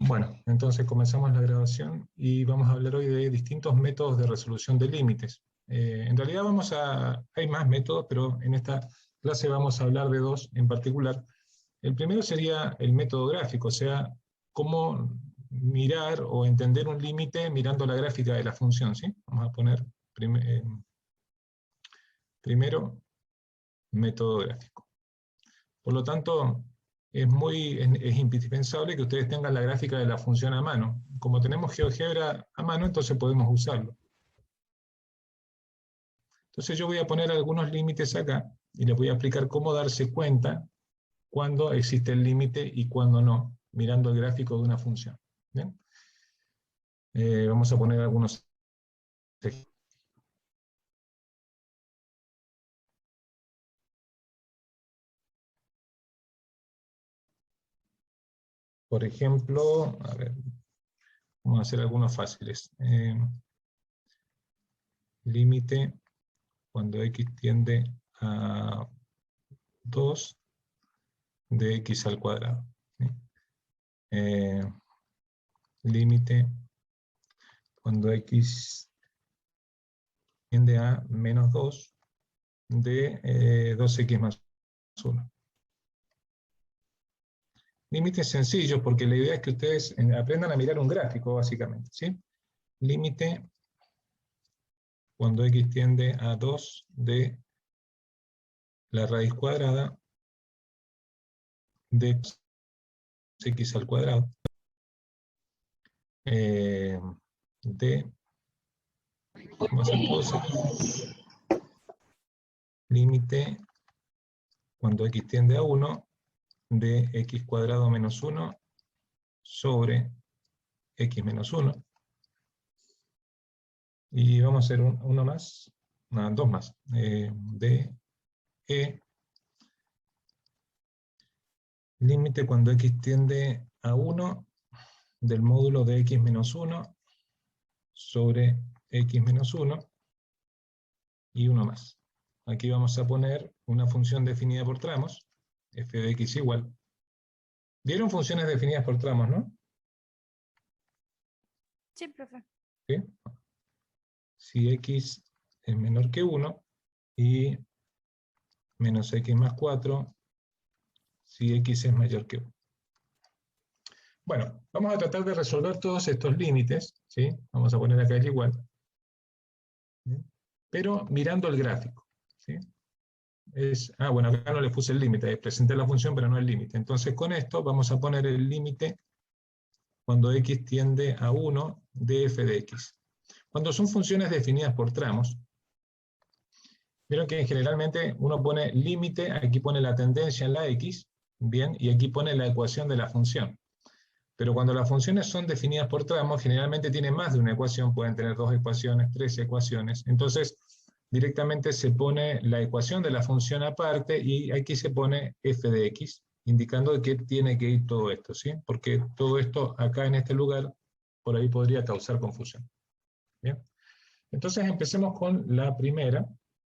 Bueno, entonces comenzamos la grabación y vamos a hablar hoy de distintos métodos de resolución de límites. En realidad hay más métodos, pero en esta clase vamos a hablar de dos en particular. El primero sería el método gráfico, o sea, cómo mirar o entender un límite mirando la gráfica de la función, ¿sí? Vamos a poner primero método gráfico. Por lo tanto, es indispensable que ustedes tengan la gráfica de la función a mano. Como tenemos GeoGebra a mano, entonces podemos usarlo. Entonces yo voy a poner algunos límites acá y les voy a explicar cómo darse cuenta cuándo existe el límite y cuándo no, mirando el gráfico de una función. ¿Bien? Vamos a poner algunos ejemplos. Por ejemplo, a ver, vamos a hacer algunos fáciles. Límite cuando x tiende a 2 de x al cuadrado. ¿Sí? Límite cuando x tiende a menos 2 de 2x más 1. Límites sencillos, porque la idea es que ustedes aprendan a mirar un gráfico, básicamente. ¿Sí? Límite cuando x tiende a 2 de la raíz cuadrada de x al cuadrado de, vamos a hacer todo límite cuando x tiende a 1 de x cuadrado menos 1 sobre x menos 1. Y vamos a hacer uno más, no, dos más, de e límite cuando x tiende a 1 del módulo de x menos 1 sobre x menos 1 y uno más. Aquí vamos a poner una función definida por tramos, f de x igual. ¿Vieron funciones definidas por tramos, no? Sí, profe. ¿Sí? Si x es menor que 1 y menos x más 4 si x es mayor que 1. Bueno, vamos a tratar de resolver todos estos límites, ¿sí? Vamos a poner acá el igual, ¿sí? Pero mirando el gráfico, ¿sí? Bueno, acá no le puse el límite, presenté la función pero no el límite. Entonces con esto vamos a poner el límite cuando x tiende a 1 de f de x. Cuando son funciones definidas por tramos, vieron que generalmente uno pone límite, aquí pone la tendencia en la x, bien, y aquí pone la ecuación de la función. Pero cuando las funciones son definidas por tramos, generalmente tienen más de una ecuación, pueden tener 2 ecuaciones, 3 ecuaciones. Entonces, directamente se pone la ecuación de la función aparte y aquí se pone f de x, indicando que tiene que ir todo esto, ¿sí? Porque todo esto acá en este lugar, por ahí podría causar confusión. ¿Bien? Entonces empecemos con la primera.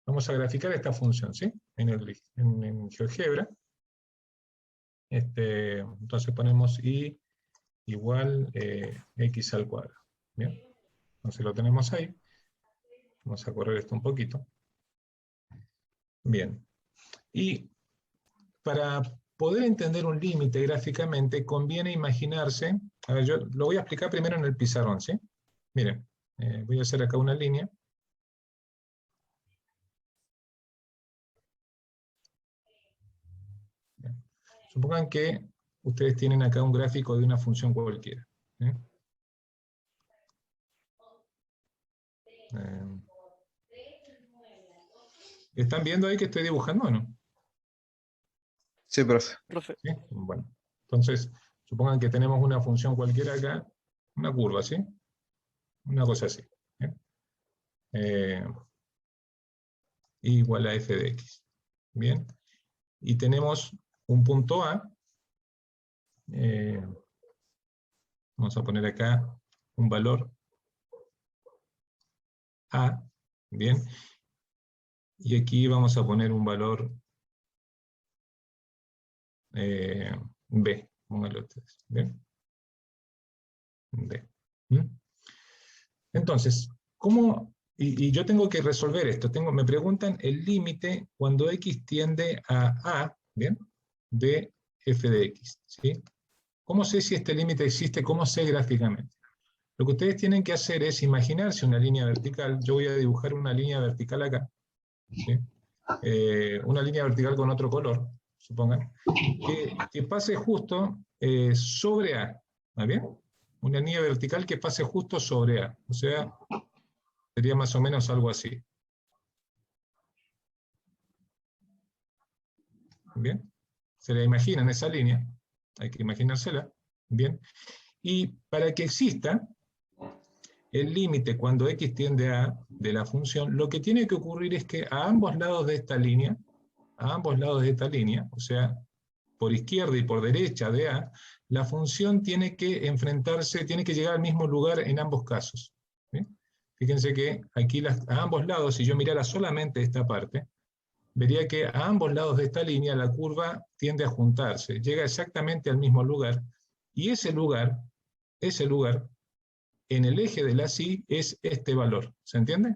Vamos a graficar esta función, ¿sí? En GeoGebra. Entonces ponemos y igual x al cuadrado. ¿Bien? Entonces lo tenemos ahí. Vamos a correr esto un poquito. Bien. Y para poder entender un límite gráficamente, conviene imaginarse, a ver, yo lo voy a explicar primero en el pizarrón, ¿sí? Miren, voy a hacer acá una línea. Bien. Supongan que ustedes tienen acá un gráfico de una función cualquiera. ¿Sí? ¿Están viendo ahí que estoy dibujando o no? Sí, profe. ¿Sí? Bueno, entonces, supongan que tenemos una función cualquiera acá, una curva, ¿sí? Una cosa así. Igual a f de x. Bien. Y tenemos un punto A. Vamos a poner acá un valor A. Bien. Y aquí vamos a poner un valor B. Pónganlo ustedes. Bien. D. ¿Mm? Entonces, ¿cómo? Y yo tengo que resolver esto. Me preguntan el límite cuando x tiende a A, ¿bien? De f de x, ¿sí? ¿Cómo sé si este límite existe? ¿Cómo sé gráficamente? Lo que ustedes tienen que hacer es imaginarse una línea vertical. Yo voy a dibujar una línea vertical acá, ¿sí? Una línea vertical con otro color, supongan, que pase justo sobre A, ¿está bien? Una línea vertical que pase justo sobre A, o sea, sería más o menos algo así. ¿Bien? Se la imaginan esa línea, hay que imaginársela, ¿bien? Y para que exista el límite cuando x tiende a A de la función, lo que tiene que ocurrir es que a ambos lados de esta línea, o sea, por izquierda y por derecha de A, la función tiene que enfrentarse, tiene que llegar al mismo lugar en ambos casos. ¿Sí? Fíjense que aquí a ambos lados, si yo mirara solamente esta parte, vería que a ambos lados de esta línea la curva tiende a juntarse, llega exactamente al mismo lugar, y ese lugar, en el eje de la Y es este valor. ¿Se entiende?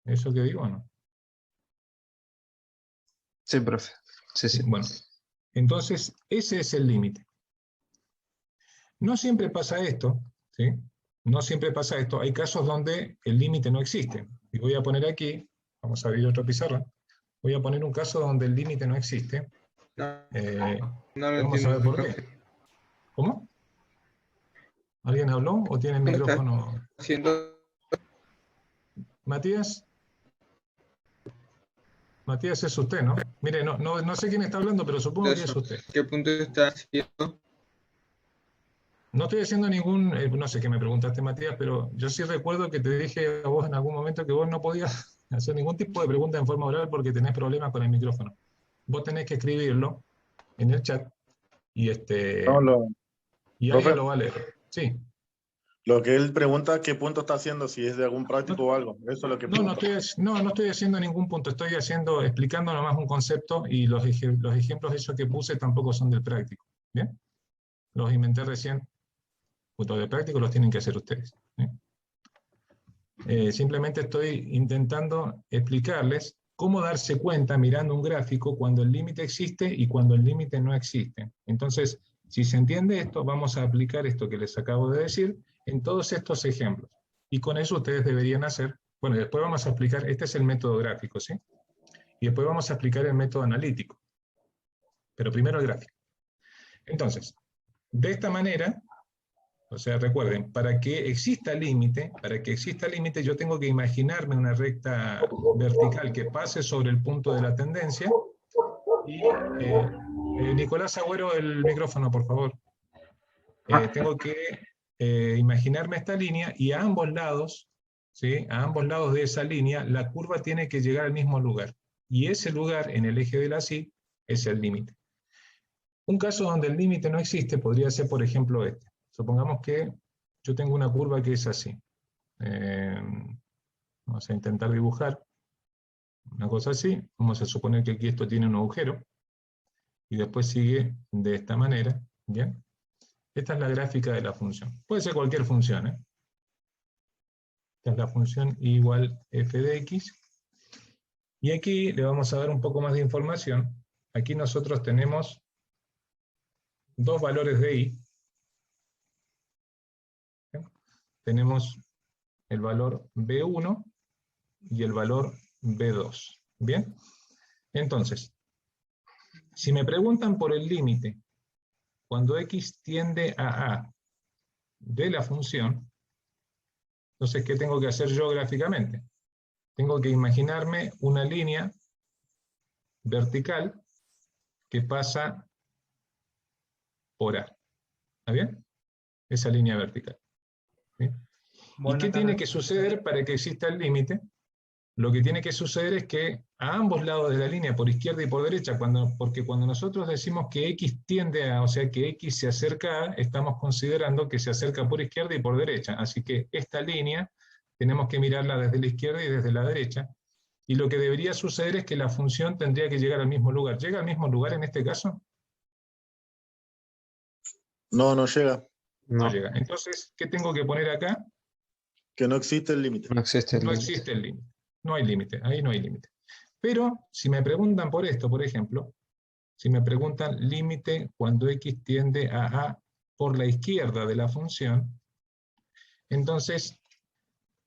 ¿Eso que digo o no? Sí, profe. Sí, Sí, sí. bueno, entonces ese es el límite. No siempre pasa esto, ¿sí? No siempre pasa esto. Hay casos donde el límite no existe. Y voy a poner aquí, vamos a abrir otra pizarra, voy a poner un caso donde el límite no existe. No, Eh, no lo Vamos a ver entiendo, por qué. profe. ¿Cómo? ¿Alguien habló o tiene el ¿Cómo está micrófono? haciendo? Matías, Matías es usted, ¿no? Mire, no sé quién está hablando, pero supongo que es Eso? usted. ¿Qué punto está haciendo? No estoy haciendo ningún, no sé qué me preguntaste, Matías, pero yo sí recuerdo que te dije a vos en algún momento que vos no podías hacer ningún tipo de pregunta en forma oral porque tenés problemas con el micrófono. Vos tenés que escribirlo en el chat y, No, y alguien profe, lo va a leer. Sí. lo que él pregunta, ¿qué punto está haciendo? Si es de algún práctico No, o algo. Eso es lo que no pregunta. estoy haciendo ningún punto, explicando nomás un concepto y los ejemplos esos que puse tampoco son del práctico. ¿Bien? Los inventé recién, puntos de práctico los tienen que hacer ustedes. ¿Bien? Simplemente estoy intentando explicarles cómo darse cuenta mirando un gráfico cuando el límite existe y cuando el límite no existe. Entonces, si se entiende esto, vamos a aplicar esto que les acabo de decir en todos estos ejemplos. Y con eso ustedes deberían hacer, bueno, después vamos a explicar, este es el método gráfico, ¿sí? Y después vamos a explicar el método analítico. Pero primero el gráfico. Entonces, de esta manera, o sea, recuerden, para que exista límite, yo tengo que imaginarme una recta vertical que pase sobre el punto de la tendencia. Y Nicolás Agüero, el micrófono, por favor. Tengo que imaginarme esta línea y a ambos lados, ¿sí? A ambos lados de esa línea, la curva tiene que llegar al mismo lugar. Y ese lugar, en el eje de la Y, es el límite. Un caso donde el límite no existe podría ser, por ejemplo, este. Supongamos que yo tengo una curva que es así. Vamos a intentar dibujar una cosa así. Vamos a suponer que aquí esto tiene un agujero. Y después sigue de esta manera. ¿Bien? Esta es la gráfica de la función. Puede ser cualquier función. Esta es la función y igual f de x. Y aquí le vamos a dar un poco más de información. Aquí nosotros tenemos dos valores de y. ¿Bien? Tenemos el valor b1 y el valor b2. ¿Bien? Entonces, si me preguntan por el límite cuando x tiende a A de la función, entonces, ¿qué tengo que hacer yo gráficamente? Tengo que imaginarme una línea vertical que pasa por A. ¿Está bien? Esa línea vertical. ¿Sí? ¿Y qué tiene que suceder para que exista el límite? Lo que tiene que suceder es que a ambos lados de la línea, por izquierda y por derecha, porque cuando nosotros decimos que x tiende a, o sea que x se acerca a, estamos considerando que se acerca por izquierda y por derecha. Así que esta línea tenemos que mirarla desde la izquierda y desde la derecha. Y lo que debería suceder es que la función tendría que llegar al mismo lugar. ¿Llega al mismo lugar en este caso? No, no llega. No No, llega. Entonces, ¿qué tengo que poner acá? Que no existe el límite. no existe el No límite. existe el límite. No hay límite, ahí no hay límite. Pero si me preguntan por esto, por ejemplo, si me preguntan límite cuando x tiende a por la izquierda de la función, entonces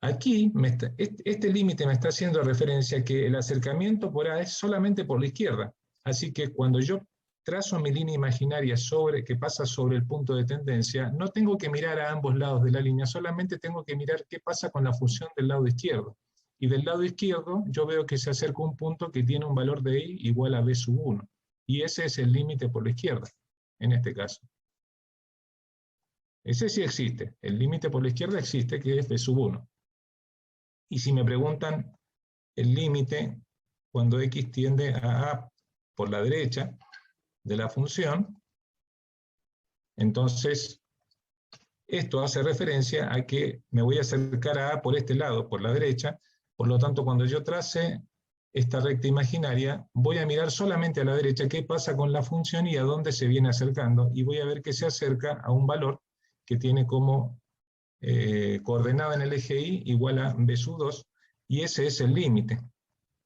aquí este límite me está haciendo referencia a que el acercamiento por A es solamente por la izquierda. Así que cuando yo trazo mi línea imaginaria que pasa sobre el punto de tendencia, no tengo que mirar a ambos lados de la línea, solamente tengo que mirar qué pasa con la función del lado izquierdo. Y del lado izquierdo yo veo que se acerca un punto que tiene un valor de i igual a b sub 1. Y ese es el límite por la izquierda, en este caso. Ese sí existe. El límite por la izquierda existe, que es b sub 1. Y si me preguntan el límite cuando x tiende a por la derecha de la función, entonces esto hace referencia a que me voy a acercar a por este lado, por la derecha. Por lo tanto, cuando yo trace esta recta imaginaria, voy a mirar solamente a la derecha qué pasa con la función y a dónde se viene acercando, y voy a ver que se acerca a un valor que tiene como coordenada en el eje y igual a b sub 2, y ese es el límite.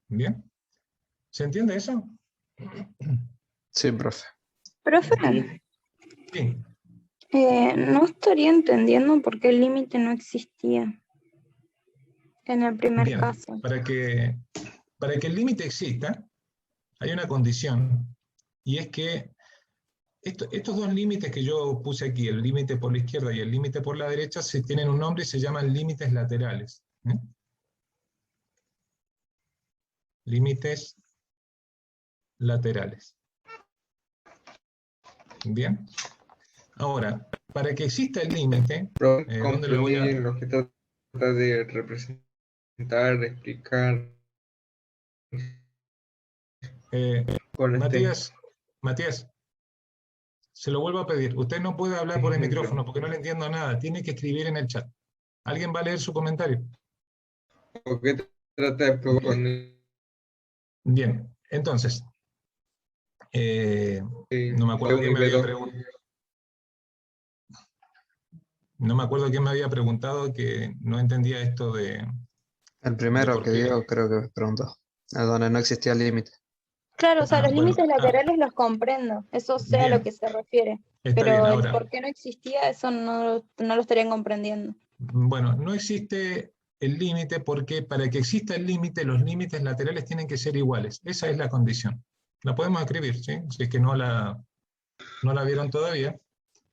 ¿Bien? ¿Se entiende eso? Sí, profe. Profe, Sí. no estaría entendiendo por qué el límite no existía en el primer Bien. caso. Para que el límite exista, hay una condición, y es que estos dos límites que yo puse aquí, el límite por la izquierda y el límite por la derecha, tienen un nombre y se llaman límites laterales. Límites laterales. Bien. Ahora, para que exista el límite, Profe, ¿dónde lo voy comprendí a...? lo que trata de representar, de explicar con este. Matías, se lo vuelvo a pedir. Usted no puede hablar por el micrófono porque no le entiendo nada. Tiene que escribir en el chat. ¿Alguien va a leer su comentario? ¿Por qué trata de probar con Bien, entonces, no me acuerdo quién me había preguntado. No me acuerdo quién me había preguntado que no entendía esto de El primero por que qué. dio, creo que me preguntó, a donde no existía límite. Claro, o sea, los Bueno, límites laterales los comprendo, eso sé a lo bien, que se refiere, está bien. pero el Ahora, por qué no existía, eso no lo estarían comprendiendo. bueno, no existe el límite porque para que exista el límite, los límites laterales tienen que ser iguales. Esa es la condición. La podemos escribir, ¿sí? Si es que no la vieron todavía,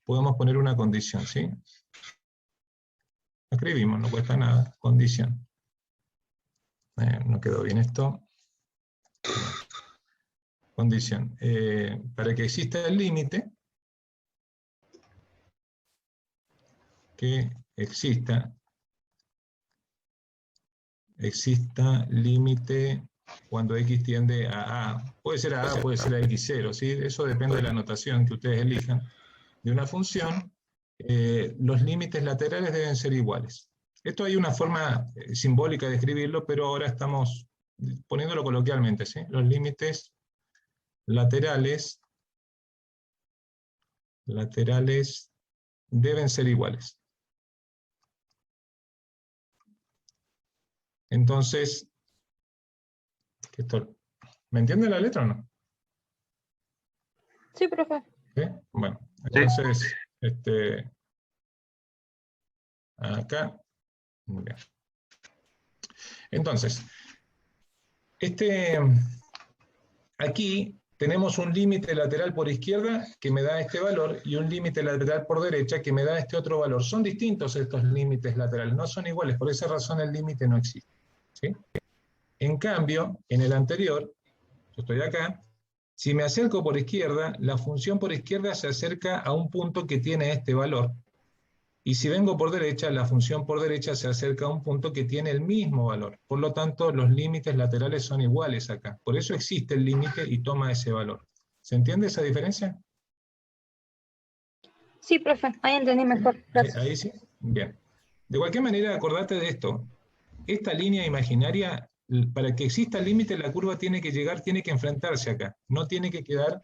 podemos poner una condición, ¿sí? Escribimos, no cuesta nada. Condición. No quedó bien esto. Bien. Condición. Para que exista el límite, que exista límite cuando x tiende a a. Puede ser a a, puede ser a x0, ¿sí? Eso depende de la notación que ustedes elijan. De una función, los límites laterales deben ser iguales. Esto hay una forma simbólica de escribirlo, pero ahora estamos poniéndolo coloquialmente, ¿sí? Los límites laterales deben ser iguales. Entonces, ¿me entiende la letra o no? Sí, profe. ¿Sí? Bueno, entonces, acá, muy bien. Entonces, aquí tenemos un límite lateral por izquierda que me da este valor y un límite lateral por derecha que me da este otro valor. Son distintos estos límites laterales, no son iguales, por esa razón el límite no existe. ¿Sí? En cambio, en el anterior, yo estoy acá, si me acerco por izquierda, la función por izquierda se acerca a un punto que tiene este valor. Y si vengo por derecha, la función por derecha se acerca a un punto que tiene el mismo valor. Por lo tanto, los límites laterales son iguales acá. Por eso existe el límite y toma ese valor. ¿Se entiende esa diferencia? Sí, profe, ahí entendí mejor. Gracias. Ahí sí. Bien. De cualquier manera, acordate de esto. Esta línea imaginaria, para que exista el límite, la curva tiene que llegar, tiene que enfrentarse acá. No tiene que quedar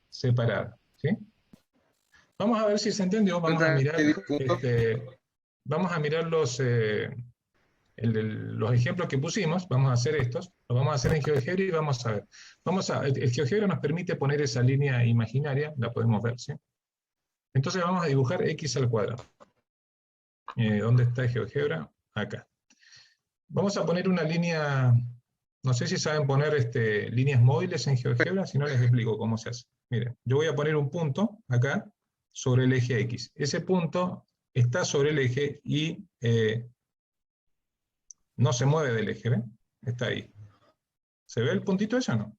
separada. ¿Sí? Vamos a ver si se entendió. Vamos a mirar, Punto. vamos a mirar los ejemplos que pusimos. Vamos a hacer estos. Los vamos a hacer en GeoGebra y vamos a ver. El GeoGebra nos permite poner esa línea imaginaria. La podemos ver, ¿sí? Entonces vamos a dibujar x al cuadrado. ¿Dónde está GeoGebra? Acá. Vamos a poner una línea, no sé si saben poner líneas móviles en GeoGebra, si no les explico cómo se hace. Miren, yo voy a poner un punto acá sobre el eje X. Ese punto está sobre el eje y no se mueve del eje, ¿ven? Está ahí. ¿Se ve el puntito ese o no?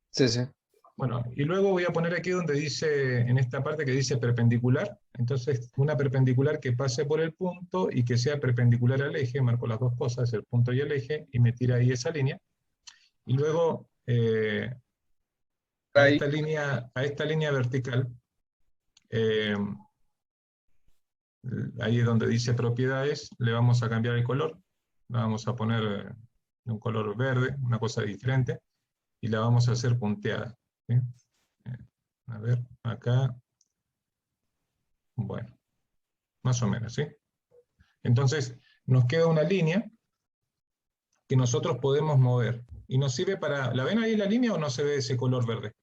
Sí, sí. Bueno, y luego voy a poner aquí donde dice, en esta parte que dice perpendicular, entonces una perpendicular que pase por el punto y que sea perpendicular al eje, marco las dos cosas, el punto y el eje, y me tira ahí esa línea. Y luego a Ahí. esta línea vertical, ahí donde dice propiedades, le vamos a cambiar el color, la vamos a poner un color verde, una cosa diferente, y la vamos a hacer punteada, ¿sí? A ver, acá, bueno, más o menos, ¿sí? Entonces, nos queda una línea que nosotros podemos mover, y nos sirve para, ¿la ven ahí la línea o no se ve ese color verde?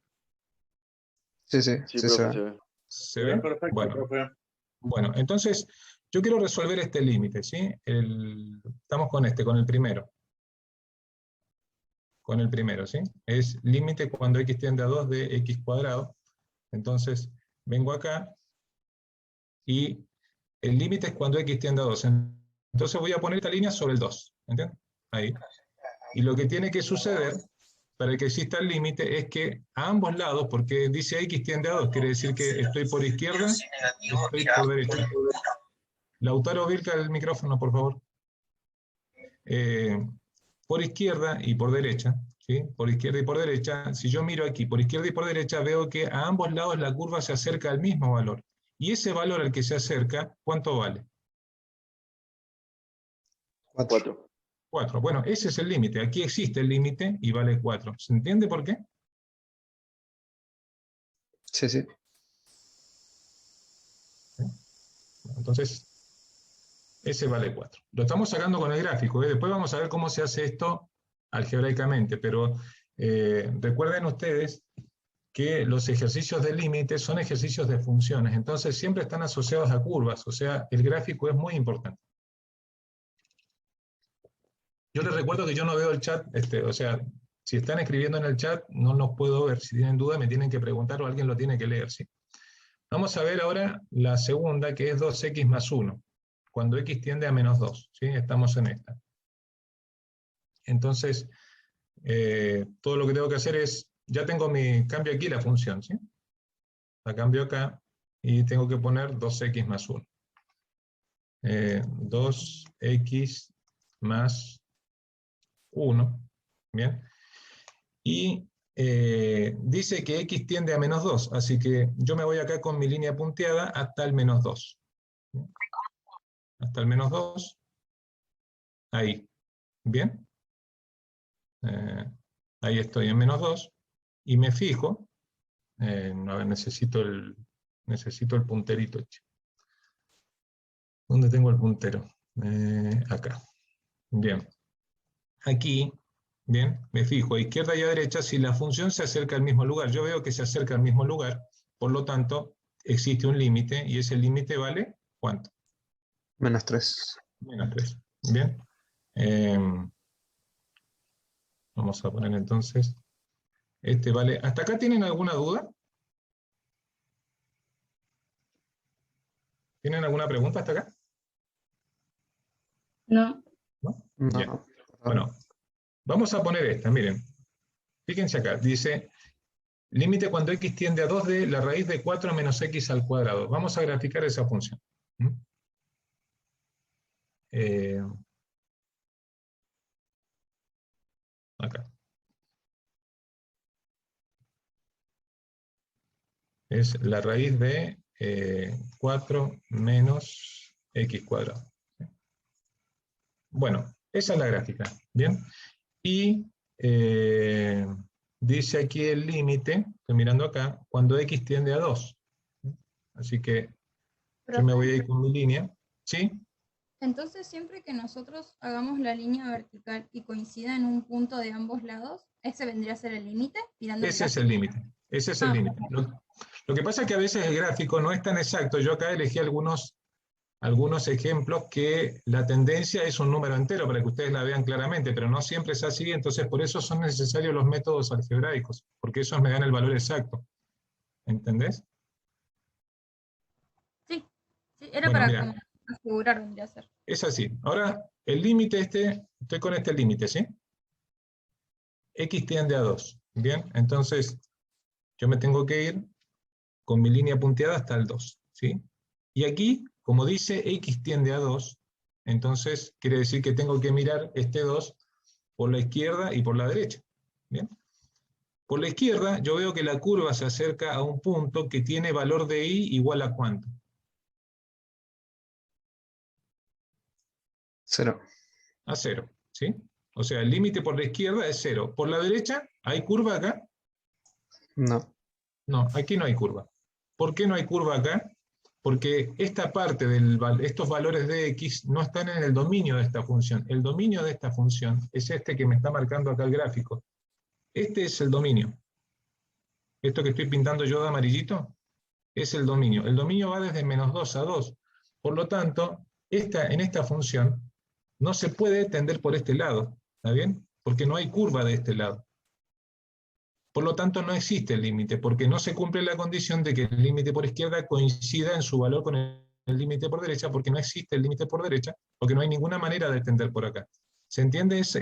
Sí, sí, Sí, sí, profe, se se ve. ve. ¿Se Se ve ve? perfecto, Bueno, profe. bueno, entonces, yo quiero resolver este límite, ¿sí? Estamos con con el primero. Con el primero, ¿sí? Es límite cuando x tiende a 2 de x cuadrado. Entonces, vengo acá y el límite es cuando x tiende a 2. Entonces voy a poner esta línea sobre el 2. ¿Entienden? Ahí. Y lo que tiene que suceder para que exista el límite es que a ambos lados, porque dice x tiende a 2, quiere decir que estoy por izquierda, estoy por derecha. Lautaro, Vilca, el micrófono, por favor. Por izquierda y por derecha, ¿sí? Por izquierda y por derecha, si yo miro aquí por izquierda y por derecha, veo que a ambos lados la curva se acerca al mismo valor. Y ese valor al que se acerca, ¿cuánto vale? 4. 4. Bueno, ese es el límite. Aquí existe el límite y vale 4. ¿Se entiende por qué? Sí, sí. Entonces, ese vale 4. Lo estamos sacando con el gráfico, ¿eh? Después vamos a ver cómo se hace esto algebraicamente, pero recuerden ustedes que los ejercicios de límite son ejercicios de funciones, entonces siempre están asociados a curvas, o sea, el gráfico es muy importante. Yo les recuerdo que yo no veo el chat, o sea, si están escribiendo en el chat, no los puedo ver. Si tienen duda, me tienen que preguntar o alguien lo tiene que leer, ¿sí? Vamos a ver ahora la segunda, que es 2x más 1, cuando x tiende a menos 2, ¿sí? Estamos en esta. Entonces, todo lo que tengo que hacer es, ya tengo cambio aquí la función, ¿sí? La cambio acá, y tengo que poner 2x más 1. 2x más 1, ¿bien? Y dice que x tiende a menos 2, así que yo me voy acá con mi línea punteada hasta el menos 2. Hasta el menos 2, ahí, ¿bien? Ahí estoy en menos 2, y me fijo, a ver, necesito el punterito. ¿Dónde tengo el puntero? Acá. Bien. Aquí, bien, me fijo a izquierda y a derecha si la función se acerca al mismo lugar. Yo veo que se acerca al mismo lugar, por lo tanto, existe un límite, y ese límite vale, ¿cuánto? Menos 3. Menos 3. Bien. Vamos a poner entonces, este vale. ¿Hasta acá tienen alguna duda? ¿Tienen alguna pregunta hasta acá? No. ¿No? No. Bien. Bueno, vamos a poner esta, miren. Fíjense acá, dice, límite cuando x tiende a 2 de la raíz de 4 menos x al cuadrado. Vamos a graficar esa función. Acá. Es la raíz de 4 menos x cuadrado. Bueno, esa es la gráfica, ¿bien? Y dice aquí el límite, estoy mirando acá, cuando x tiende a 2. Así que yo me voy a ir con mi línea. ¿Sí? Entonces, siempre que nosotros hagamos la línea vertical y coincida en un punto de ambos lados, ¿ese vendría a ser el límite? Ese es el límite. Ese es el límite. Lo que pasa es que a veces el gráfico no es tan exacto. Yo acá elegí algunos ejemplos que la tendencia es un número entero para que ustedes la vean claramente, pero no siempre es así, entonces por eso son necesarios los métodos algebraicos, porque esos me dan el valor exacto. ¿Entendés? Sí, era Bueno, para mira, como asegurar, vendría a ser. es así. Ahora, el límite estoy con este límite, ¿sí? X tiende a 2. Bien, entonces yo me tengo que ir con mi línea punteada hasta el 2, ¿sí? Y aquí, como dice X tiende a 2, entonces quiere decir que tengo que mirar este 2 por la izquierda y por la derecha. ¿Bien? Por la izquierda yo veo que la curva se acerca a un punto que tiene valor de I igual a ¿cuánto? 0. A 0, ¿sí? O sea, el límite por la izquierda es 0. Por la derecha, ¿hay curva acá? No. No, aquí no hay curva. ¿Por qué no hay curva acá? Porque esta parte estos valores de x no están en el dominio de esta función. El dominio de esta función es este que me está marcando acá el gráfico. Este es el dominio. Esto que estoy pintando yo de amarillito es el dominio. El dominio va desde -2 a 2. Por lo tanto, en esta función no se puede tender por este lado. ¿Está bien? Porque no hay curva de este lado. Por lo tanto, no existe el límite, porque no se cumple la condición de que el límite por izquierda coincida en su valor con el límite por derecha, porque no existe el límite por derecha, porque no hay ninguna manera de tender por acá. ¿Se entiende eso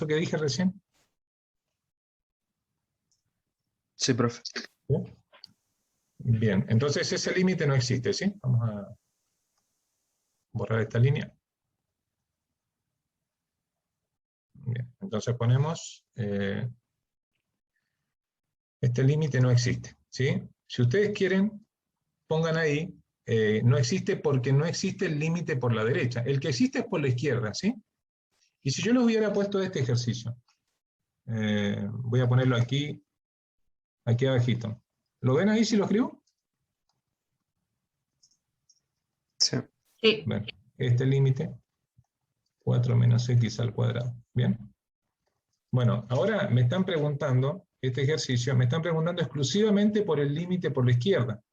que dije recién? Sí, profe. Bien, entonces ese límite no existe, ¿sí? Vamos a borrar esta línea. Bien, entonces ponemos... este límite no existe, ¿sí? Si ustedes quieren, pongan ahí, no existe porque no existe el límite por la derecha. El que existe es por la izquierda, ¿sí? Y si yo les hubiera puesto este ejercicio, voy a ponerlo aquí abajito. ¿Lo ven ahí si lo escribo? Sí. Sí. Bueno, este límite, 4 menos x al cuadrado. ¿Bien? Bueno, ahora me están preguntando, este ejercicio, me están preguntando exclusivamente por el límite por la izquierda.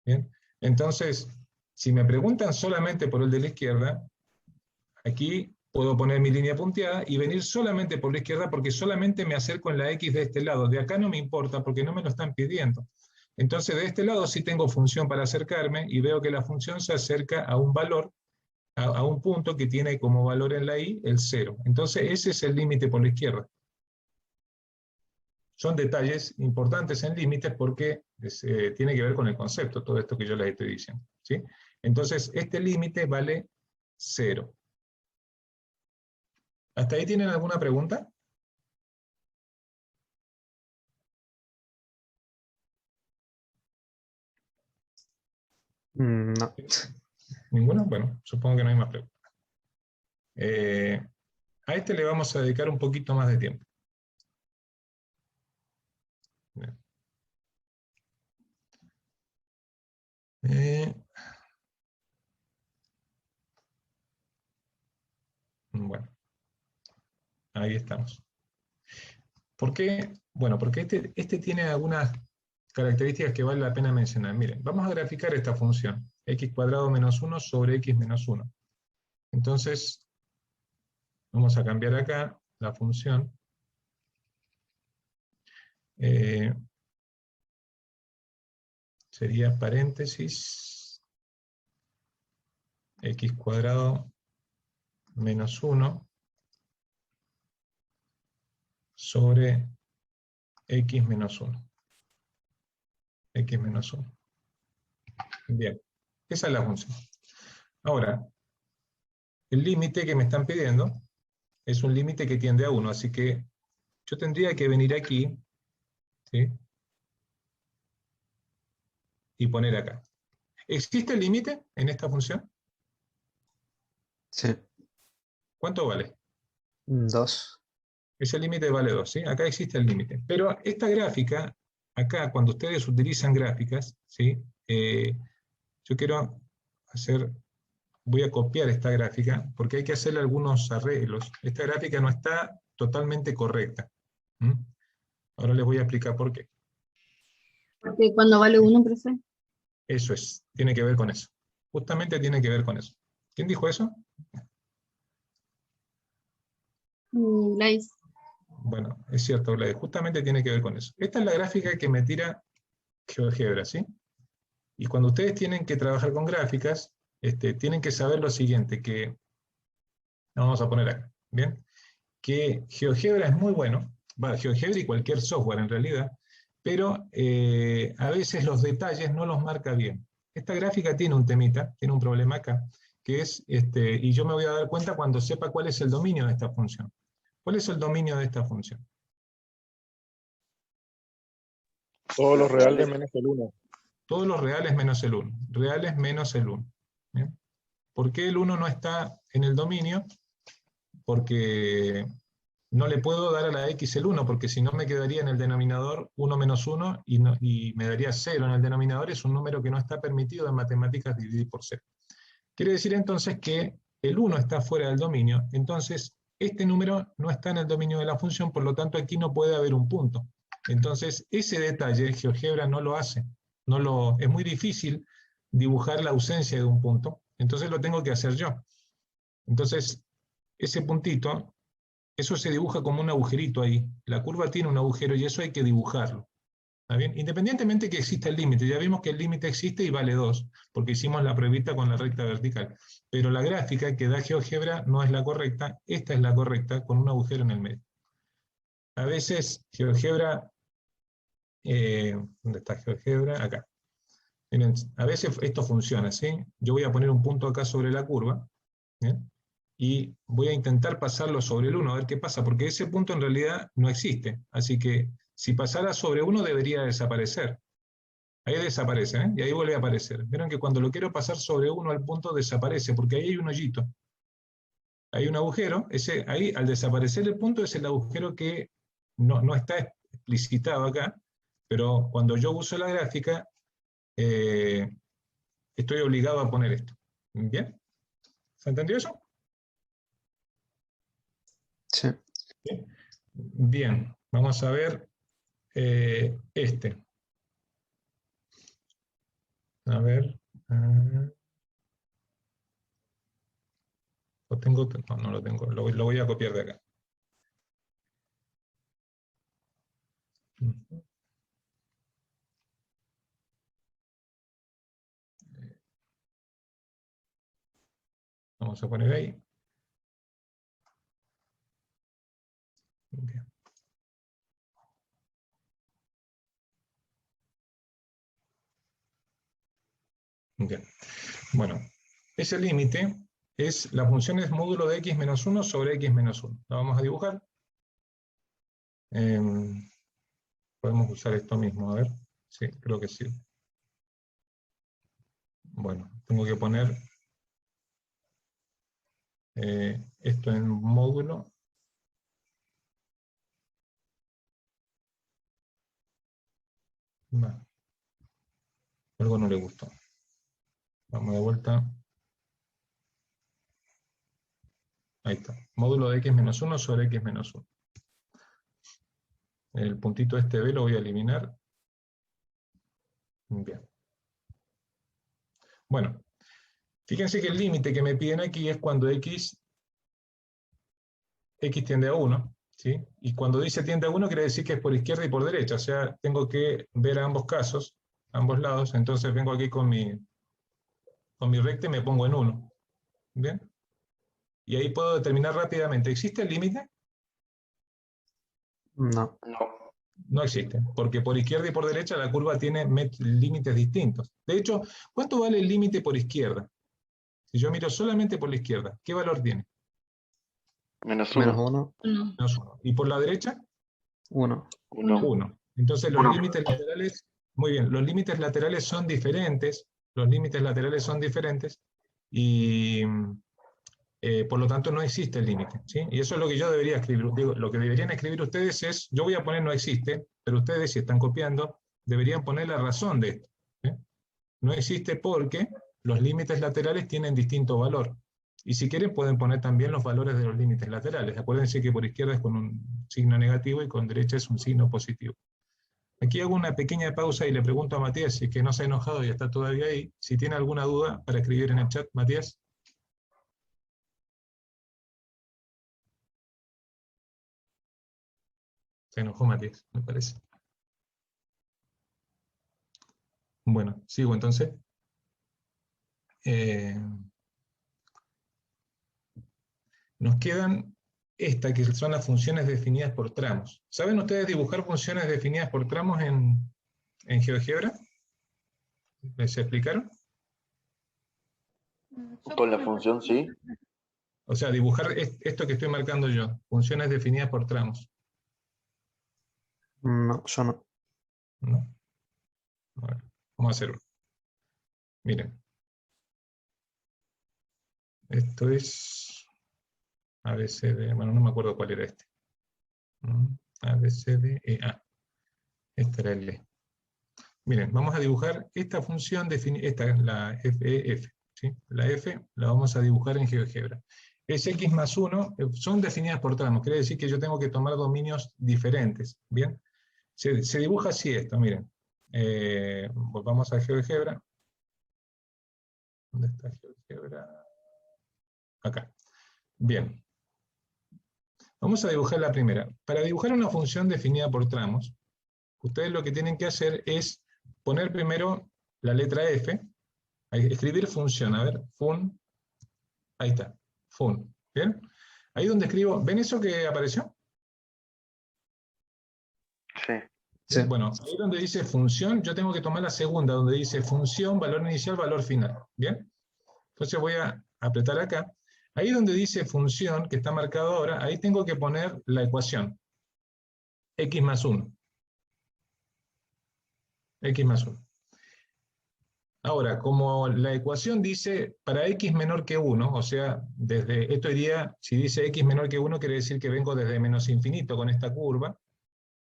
¿Bien? Entonces, si me preguntan solamente por el de la izquierda, aquí puedo poner mi línea punteada y venir solamente por la izquierda porque solamente me acerco en la X de este lado. De acá no me importa porque no me lo están pidiendo. Entonces, de este lado sí tengo función para acercarme y veo que la función se acerca a un valor, a un punto que tiene como valor en la Y el 0. Entonces, ese es el límite por la izquierda. Son detalles importantes en límites porque tiene que ver con el concepto, todo esto que yo les estoy diciendo, ¿sí? Entonces, este límite vale 0. ¿Hasta ahí tienen alguna pregunta? No. ¿Ninguna? Bueno, supongo que no hay más preguntas. A este le vamos a dedicar un poquito más de tiempo. Bien. Bueno, ahí estamos. ¿Por qué? Bueno, porque este tiene algunas características que vale la pena mencionar. Miren, vamos a graficar esta función, x² menos 1 sobre x menos 1. Entonces, vamos a cambiar acá la función. Sería paréntesis x² menos 1 sobre x menos 1. X menos 1. Bien, esa es la función. Ahora, el límite que me están pidiendo es un límite que tiende a 1, así que yo tendría que venir aquí, ¿sí? Y poner acá. ¿Existe el límite en esta función? Sí. ¿Cuánto vale? 2. Ese límite vale 2, ¿sí? Acá existe el límite. Pero esta gráfica acá, cuando ustedes utilizan gráficas, ¿sí? Yo quiero voy a copiar esta gráfica, porque hay que hacerle algunos arreglos. Esta gráfica no está totalmente correcta. ¿Mm? Ahora les voy a explicar por qué. Porque cuando vale 1, profe. Eso es, tiene que ver con eso. Justamente tiene que ver con eso. ¿Quién dijo eso? Gladys. Bueno, es cierto, Gladys, justamente tiene que ver con eso. Esta es la gráfica que me tira GeoGebra, ¿sí? Y cuando ustedes tienen que trabajar con gráficas, tienen que saber lo siguiente, que, vamos a poner acá, ¿bien? Que GeoGebra es muy bueno, GeoGebra y cualquier software en realidad, pero a veces los detalles no los marca bien. Esta gráfica tiene un temita, tiene un problema acá, que es, y yo me voy a dar cuenta cuando sepa cuál es el dominio de esta función. ¿Cuál es el dominio de esta función? Todos los reales menos el 1. Todos los reales menos el 1. Reales menos el 1. ¿Bien? ¿Por qué el 1 no está en el dominio? Porque no le puedo dar a la x el 1, porque si no me quedaría en el denominador 1 menos 1 y me daría 0 en el denominador. Es un número que no está permitido en matemáticas dividir por 0. Quiere decir entonces que el 1 está fuera del dominio, entonces este número no está en el dominio de la función, por lo tanto aquí no puede haber un punto. Entonces ese detalle GeoGebra no lo hace. Es muy difícil dibujar la ausencia de un punto, entonces lo tengo que hacer yo. Entonces ese puntito, eso se dibuja como un agujerito ahí. La curva tiene un agujero y eso hay que dibujarlo. ¿Está bien? Independientemente que exista el límite, ya vimos que el límite existe y vale 2, porque hicimos la pruebita con la recta vertical. Pero la gráfica que da GeoGebra no es la correcta, esta es la correcta, con un agujero en el medio. A veces GeoGebra, ¿dónde está GeoGebra? Acá. Miren, a veces esto funciona, ¿sí? Yo voy a poner un punto acá sobre la curva, ¿bien? Y voy a intentar pasarlo sobre el 1, a ver qué pasa, porque ese punto en realidad no existe. Así que si pasara sobre 1 debería desaparecer. Ahí desaparece, ¿eh? Y ahí vuelve a aparecer. Vieron que cuando lo quiero pasar sobre 1 al punto desaparece, porque ahí hay un hoyito. Hay un agujero, ahí al desaparecer el punto es el agujero que no está explicitado acá, pero cuando yo uso la gráfica, estoy obligado a poner esto. ¿Bien? ¿Se entendió eso? Sí. Bien, vamos a ver A ver. ¿Lo tengo? No, no lo tengo. Lo voy a copiar de acá. Vamos a poner ahí. Bien. Bien. Bueno, ese límite es, la función es módulo de x menos 1 sobre x menos 1. La vamos a dibujar. Podemos usar esto mismo, a ver. Sí, creo que sí. Bueno, tengo que poner esto en módulo. No. Algo no le gustó. Vamos de vuelta. Ahí está. Módulo de x menos 1 sobre x menos 1. El puntito este B lo voy a eliminar. Bien. Bueno, fíjense que el límite que me piden aquí es cuando x tiende a 1, ¿sí? Y cuando dice tiende a 1 quiere decir que es por izquierda y por derecha, o sea, tengo que ver a ambos casos, a ambos lados, entonces vengo aquí con mi recta y me pongo en 1. ¿Bien? Y ahí puedo determinar rápidamente, ¿existe el límite? No. No existe, porque por izquierda y por derecha la curva tiene límites distintos. De hecho, ¿cuánto vale el límite por izquierda? Si yo miro solamente por la izquierda, ¿qué valor tiene? Menos Menos 1. 1, Menos 1. ¿Y por la derecha? 1. 1. Entonces los límites laterales, muy bien, los límites laterales son diferentes, y por lo tanto no existe el límite, ¿sí? Y eso es lo que yo debería escribir. Digo, lo que deberían escribir ustedes es, yo voy a poner no existe, pero ustedes si están copiando, deberían poner la razón de esto. No existe porque los límites laterales tienen distinto valor. Y si quieren pueden poner también los valores de los límites laterales. Acuérdense que por izquierda es con un signo negativo y con derecha es un signo positivo. Aquí hago una pequeña pausa y le pregunto a Matías, si es que no se ha enojado y está todavía ahí, si tiene alguna duda para escribir en el chat. Matías. Se enojó Matías, me parece. Bueno, sigo entonces. Nos quedan esta, que son las funciones definidas por tramos. ¿Saben ustedes dibujar funciones definidas por tramos en GeoGebra? ¿Les explicaron? Yo Con la por función sí. O sea, dibujar esto que estoy marcando yo, funciones definidas por tramos. No, yo no. ¿No? Bueno, vamos a hacer uno. Miren. Esto es ABCD, bueno, no me acuerdo cuál era este. ABCDEA. Este era el E. Miren, vamos a dibujar esta función, esta es la FEF. ¿Sí? La F la vamos a dibujar en GeoGebra. Es X más 1, son definidas por tramos, quiere decir que yo tengo que tomar dominios diferentes. ¿Bien? Se dibuja así esto, miren. Volvamos a GeoGebra. ¿Dónde está GeoGebra? Acá. Bien. Vamos a dibujar la primera. Para dibujar una función definida por tramos, ustedes lo que tienen que hacer es poner primero la letra F, escribir función, a ver, fun, ahí está, fun, ¿bien? Ahí donde escribo, ¿ven eso que apareció? Sí. Sí. Bueno, ahí donde dice función, yo tengo que tomar la segunda, donde dice función, valor inicial, valor final, ¿bien? Entonces voy a apretar acá. Ahí donde dice función, que está marcado ahora, ahí tengo que poner la ecuación. X más 1. X más 1. Ahora, como la ecuación dice para x menor que 1, o sea, desde esto iría, si dice x menor que 1, quiere decir que vengo desde menos infinito con esta curva,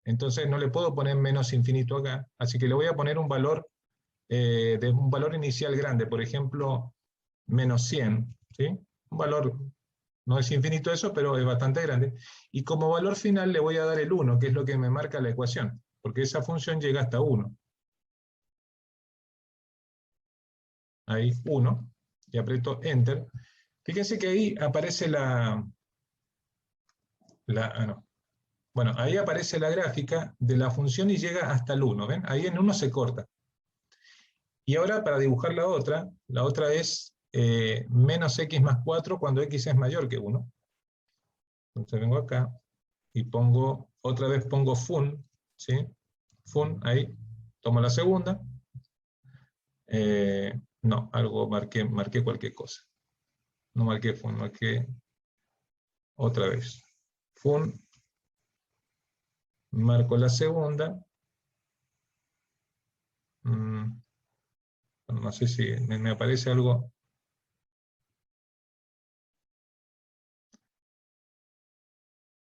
entonces no le puedo poner menos infinito acá, así que le voy a poner un valor, de un valor inicial grande, por ejemplo, menos 100, ¿sí? Un valor, no es infinito eso, pero es bastante grande, y como valor final le voy a dar el 1, que es lo que me marca la ecuación, porque esa función llega hasta 1. Ahí 1, y aprieto Enter. Fíjense que ahí aparece no. Bueno, ahí aparece la gráfica de la función y llega hasta el 1, ¿ven? Ahí en 1 se corta. Y ahora para dibujar la otra es menos x más 4 cuando x es mayor que 1. Entonces vengo acá y otra vez pongo fun, ¿sí? Fun, ahí, tomo la segunda. No, algo marqué cualquier cosa. No marqué fun, marqué otra vez. Fun, marco la segunda. No sé si me aparece algo.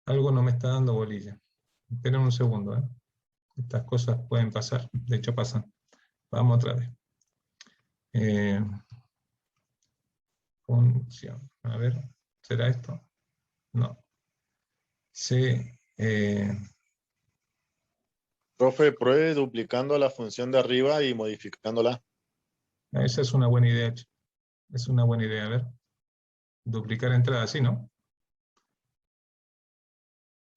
Algo no me está dando bolilla. Esperen un segundo, ¿eh? Estas cosas pueden pasar, de hecho pasan. Vamos otra vez. Función. A ver, ¿será esto? No. Profe, pruebe duplicando la función de arriba y modificándola. Esa es una buena idea. Es una buena idea, a ver. Duplicar entrada, ¿sí, no?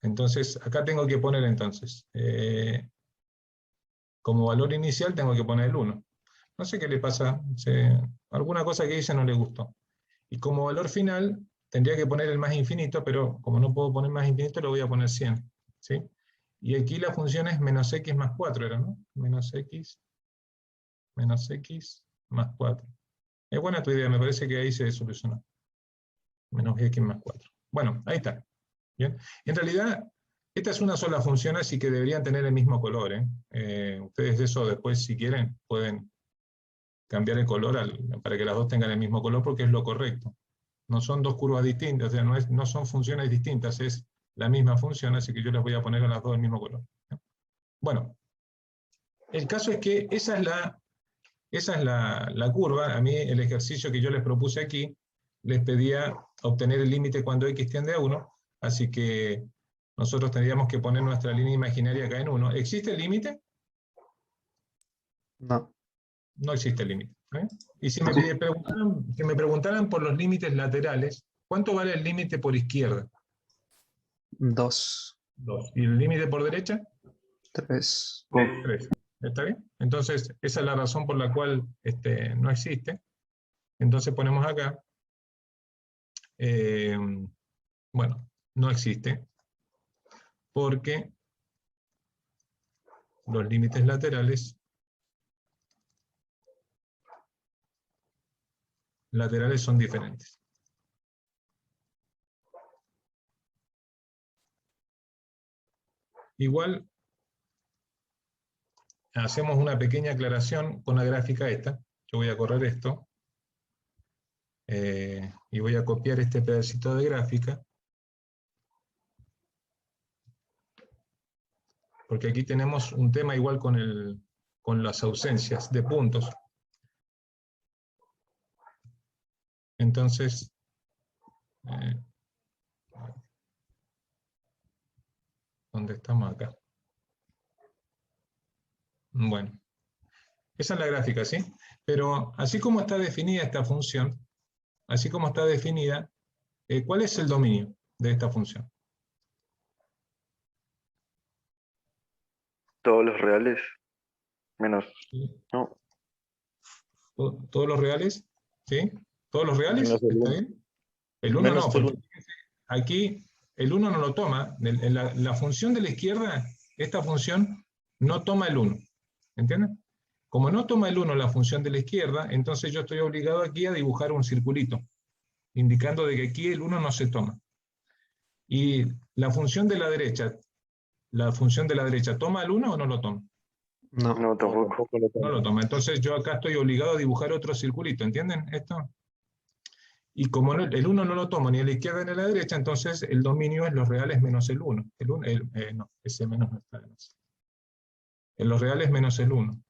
Entonces, acá tengo que poner entonces, como valor inicial tengo que poner el 1. No sé qué le pasa, alguna cosa que hice no le gustó. Y como valor final, tendría que poner el más infinito, pero como no puedo poner más infinito, lo voy a poner 100. ¿Sí? Y aquí la función es menos x más 4, ¿era, no? Menos x más 4. Es buena tu idea, me parece que ahí se solucionó. Menos x más 4. Bueno, ahí está. ¿Bien? En realidad, esta es una sola función, así que deberían tener el mismo color. Ustedes eso después, si quieren, pueden cambiar el color para que las dos tengan el mismo color, porque es lo correcto. No son dos curvas distintas, o sea, no son funciones distintas, es la misma función, así que yo les voy a poner a las dos el mismo color. Bueno, El caso es que esa es la curva. A mí el ejercicio que yo les propuse aquí, les pedía obtener el límite cuando x tiende a 1, así que nosotros tendríamos que poner nuestra línea imaginaria acá en 1. ¿Existe el límite? No. No existe el límite. Y si me preguntaran por los límites laterales, ¿cuánto vale el límite por izquierda? 2, 2. ¿Y el límite por derecha? 3. 3. ¿Está bien? Entonces, esa es la razón por la cual no existe. Entonces ponemos acá, bueno, no existe, porque los límites laterales son diferentes. Igual, hacemos una pequeña aclaración con la gráfica esta. Yo voy a correr esto. Y voy a copiar este pedacito de gráfica. Porque aquí tenemos un tema igual con las ausencias de puntos. Entonces, ¿dónde estamos acá? Bueno, esa es la gráfica, ¿sí? Pero así como está definida esta función, así como está definida, ¿cuál es el dominio de esta función? Todos los reales menos. ¿Sí? No. ¿Todos los reales? ¿Sí? ¿Todos los reales? Menos el ¿Está 1. bien? El 1 Menos no, el porque aquí el 1 no lo toma. La función de la izquierda, esta función, no toma el 1. ¿Entienden? Como no toma el 1 la función de la izquierda, entonces yo estoy obligado aquí a dibujar un circulito, indicando de que aquí el 1 no se toma. Y la función de la derecha ¿toma el 1 o no lo toma? No. No, No, tampoco. tampoco lo No tomo. lo toma. Entonces yo acá estoy obligado a dibujar otro circulito, ¿entienden esto? Y como el 1 no lo tomo ni a la izquierda ni a la derecha, entonces el dominio es los reales menos el 1. No, ese menos no está de más. En los reales menos el 1.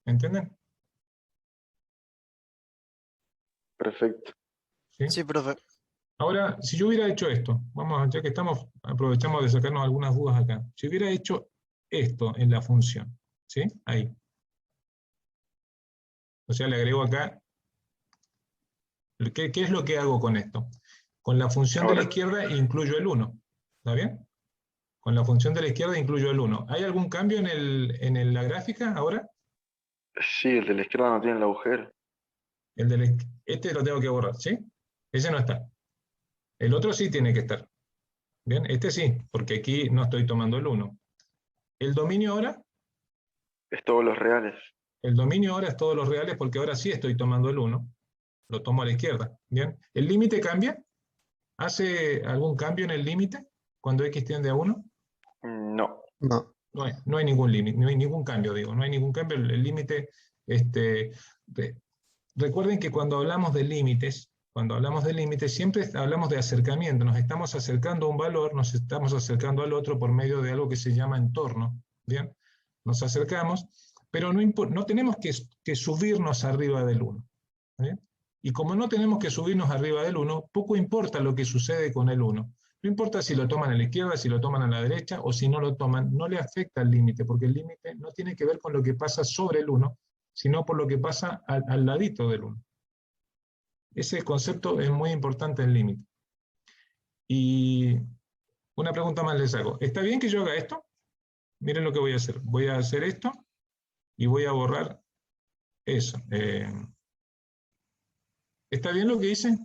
¿Entienden? Perfecto. ¿Sí? Sí, profe. Ahora, si yo hubiera hecho esto, ya que estamos, aprovechamos de sacarnos algunas dudas acá. Si hubiera hecho esto en la función, ¿sí? Ahí. O sea, le agrego acá. ¿Qué es lo que hago con esto? Con la función de la Ahora, izquierda incluyo el 1. ¿Está bien? Con la función de la izquierda incluyo el 1. ¿Hay algún cambio en la gráfica ahora? sí, el de la izquierda no tiene el agujero. Este lo tengo que borrar, ¿sí? Ese no está. El otro sí tiene que estar. ¿Bien? Este sí, porque aquí no estoy tomando el 1. ¿El dominio ahora? Es todos los reales. El dominio ahora es todos los reales porque ahora sí estoy tomando el 1. Lo tomo a la izquierda. ¿Bien? ¿El límite cambia? ¿Hace algún cambio en el límite cuando x tiende a 1? No. No. No hay ningún límite, no hay ningún cambio, digo. No hay ningún cambio. El límite... recuerden que cuando hablamos de límites, siempre hablamos de acercamiento. Nos estamos acercando a un valor, nos estamos acercando al otro por medio de algo que se llama entorno. ¿Bien? Nos acercamos, pero no tenemos que subirnos arriba del 1. ¿Bien? Y como no tenemos que subirnos arriba del 1, poco importa lo que sucede con el 1. No importa si lo toman a la izquierda, si lo toman a la derecha, o si no lo toman, no le afecta el límite, porque el límite no tiene que ver con lo que pasa sobre el 1, sino por lo que pasa al ladito del 1. Ese concepto es muy importante en límite. Y una pregunta más les hago. ¿Está bien que yo haga esto? Miren lo que voy a hacer. Voy a hacer esto y voy a borrar eso. ¿Está bien lo que hice?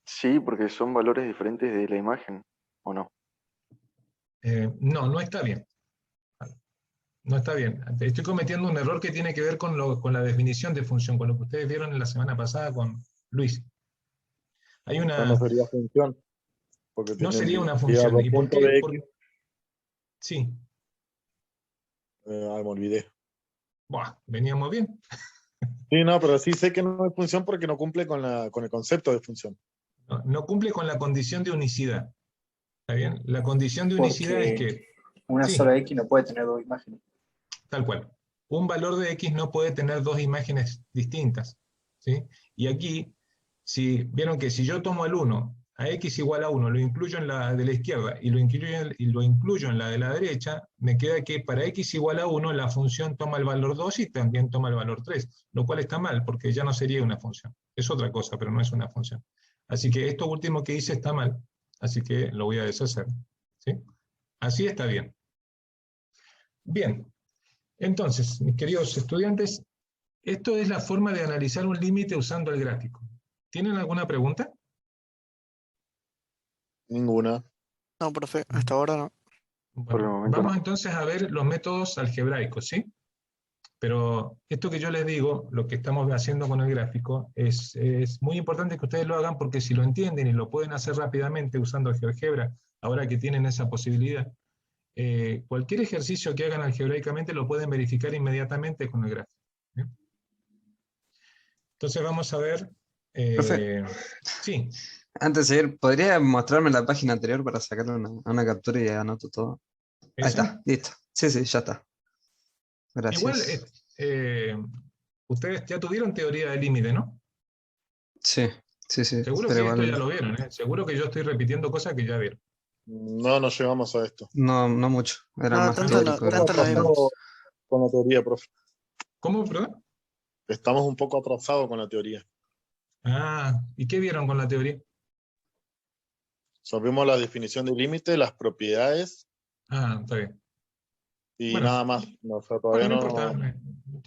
Sí, porque son valores diferentes de la imagen, ¿o no? No está bien. No está bien. Estoy cometiendo un error que tiene que ver con la definición de función, con lo que ustedes vieron en la semana pasada con Luis. Hay Esta no sería función. Porque no sería una lleva función. 2 ¿Y por puntos qué? de X. Sí. Me olvidé. Buah, veníamos bien. Sí, no, pero sí sé que no es función porque no cumple con el concepto de función. No cumple con la condición de unicidad. ¿Está bien? La condición de unicidad es Porque que, una sí, sola X no puede tener dos imágenes. tal cual. Un valor de X no puede tener dos imágenes distintas, ¿sí? Y aquí, si vieron que si yo tomo el 1, a X igual a 1, lo incluyo en la de la izquierda y lo incluyo en la de la derecha, me queda que para X igual a 1 la función toma el valor 2 y también toma el valor 3, lo cual está mal porque ya no sería una función. Es otra cosa, pero no es una función. Así que esto último que hice está mal, así que lo voy a deshacer, ¿sí? Así está bien. Bien. Entonces, mis queridos estudiantes, esto es la forma de analizar un límite usando el gráfico. ¿Tienen alguna pregunta? Ninguna. No, profe, hasta ahora no. Por el Bueno, momento vamos no. entonces a ver los métodos algebraicos, ¿sí? Pero esto que yo les digo, lo que estamos haciendo con el gráfico, es muy importante que ustedes lo hagan porque si lo entienden y lo pueden hacer rápidamente usando el GeoGebra, ahora que tienen esa posibilidad, cualquier ejercicio que hagan algebraicamente lo pueden verificar inmediatamente con el gráfico. ¿Sí? Entonces vamos a ver... Profe, sí, antes de seguir, ¿podría mostrarme la página anterior para sacarle una captura y anoto todo? Ahí esa. está, listo. Sí, sí, ya está. Igual, Gracias. ustedes ya tuvieron teoría del límite, ¿no? Sí, sí, sí, Seguro pero que esto igual ya lo vieron, ¿eh? Seguro que yo estoy repitiendo cosas que ya vieron. No, no llegamos a esto. no, no mucho. Era No, más tanto no, teórico. tanto no vimos. Con la teoría, profe. ¿Cómo, perdón? Estamos un poco atrasados con la teoría. Ah, ¿y qué vieron con la teoría? Sabemos la definición del límite, las propiedades Ah, está bien. y Bueno, nada más. No, o sea, bueno, todavía no importa. no,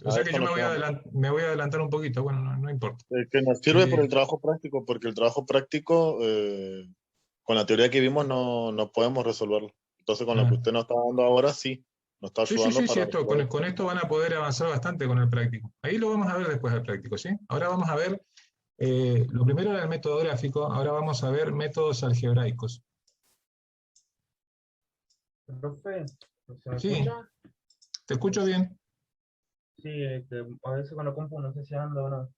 O a sea que eso yo no llegamos. me voy a adelantar un poquito. Bueno, no importa. Que nos sirve por el Eh, trabajo práctico, porque el trabajo práctico, con la teoría que vimos, no podemos resolverlo. Entonces, con lo que ah, usted nos está dando ahora, sí, nos está sí, sí, ayudando sí, sí, para esto, resolver. con esto van a poder avanzar bastante con el práctico. Ahí lo vamos a ver después del práctico, ¿sí? Ahora vamos a ver, lo primero era el método gráfico, ahora vamos a ver métodos algebraicos. Profe, ¿se me Sí, escucha? te escucho bien. Sí, que a veces con la compu no sé si anda o no.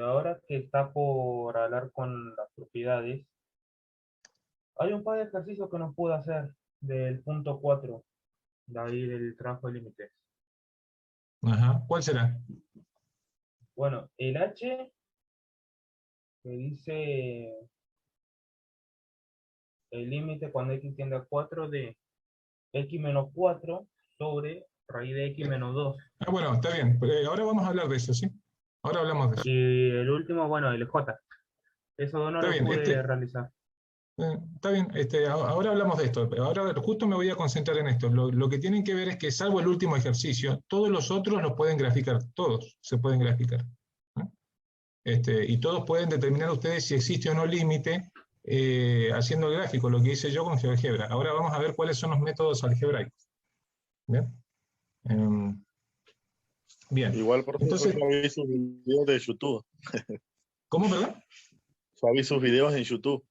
Ahora que está por hablar con las propiedades, hay un par de ejercicios que nos puede hacer del punto 4 de ahí del trabajo de límites. Ajá, ¿cuál será? Bueno, el H que dice el límite cuando x tiende a 4 de x menos 4 sobre raíz de x menos 2. Ah, bueno, está bien. Ahora vamos a hablar de eso, ¿sí? Ahora hablamos de eso. Y el último, bueno, el J. Eso no Está lo bien, pude realizar. está bien. Ahora hablamos de esto. Ahora justo me voy a concentrar en esto. Lo que tienen que ver es que, salvo el último ejercicio, todos los otros los pueden graficar. Todos se pueden graficar. ¿No? Y todos pueden determinar ustedes si existe o no límite haciendo el gráfico, lo que hice yo con GeoGebra. Ahora vamos a ver cuáles son los métodos algebraicos. ¿Bien? Bien. Igual, por ejemplo, Entonces, yo vi sus videos de YouTube. ¿cómo, perdón? Yo vi sus videos en YouTube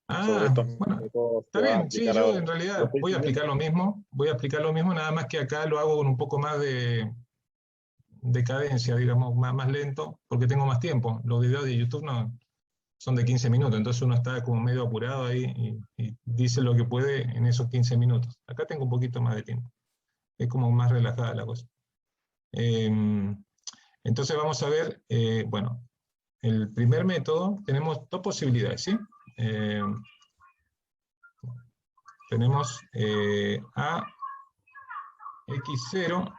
sobre Ah, estos bueno, métodos que está va a bien. Sí, aplicar yo ahora. en Lo realidad estoy voy a siguiendo. explicar lo mismo. Voy a explicar lo mismo, nada más que acá lo hago con un poco más de cadencia, digamos, más lento, porque tengo más tiempo. Los videos de YouTube no son de 15 minutos, entonces uno está como medio apurado ahí y dice lo que puede en esos 15 minutos. Acá tengo un poquito más de tiempo. Es como más relajada la cosa. Entonces vamos a ver, bueno, el primer método, tenemos dos posibilidades, ¿sí? Tenemos a x0.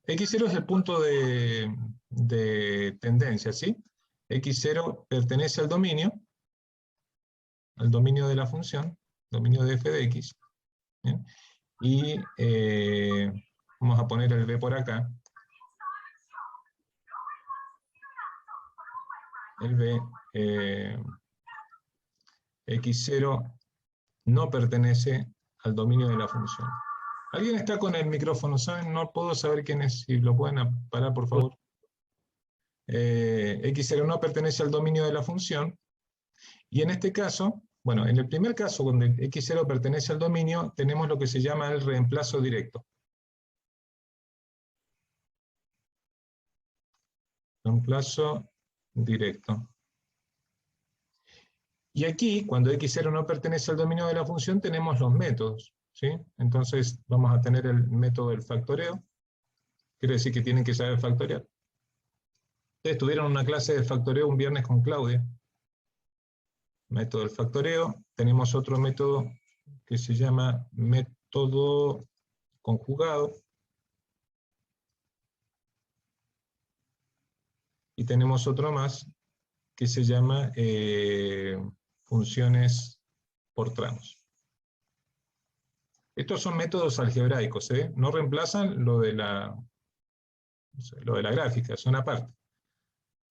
X0 es el punto de tendencia, ¿sí? X0 pertenece al dominio de la función, dominio de f de x. ¿Bien? Y vamos a poner el b por acá. El b, x0 no pertenece al dominio de la función. ¿Alguien está con el micrófono? ¿Saben? No puedo saber quién es. Si lo pueden parar, por favor. X0 no pertenece al dominio de la función. Y en este caso, bueno, en el primer caso, donde X0 pertenece al dominio, tenemos lo que se llama el reemplazo directo. Reemplazo directo. Y aquí, cuando x0 no pertenece al dominio de la función, tenemos los métodos, ¿sí? Entonces vamos a tener el método del factoreo. Quiere decir que tienen que saber factorear. Ustedes tuvieron una clase de factoreo un viernes con Claudia. Método del factoreo. Tenemos otro método que se llama método conjugado. Y tenemos otro más que se llama funciones por tramos. Estos son métodos algebraicos, ¿eh? No reemplazan lo de la gráfica, son aparte.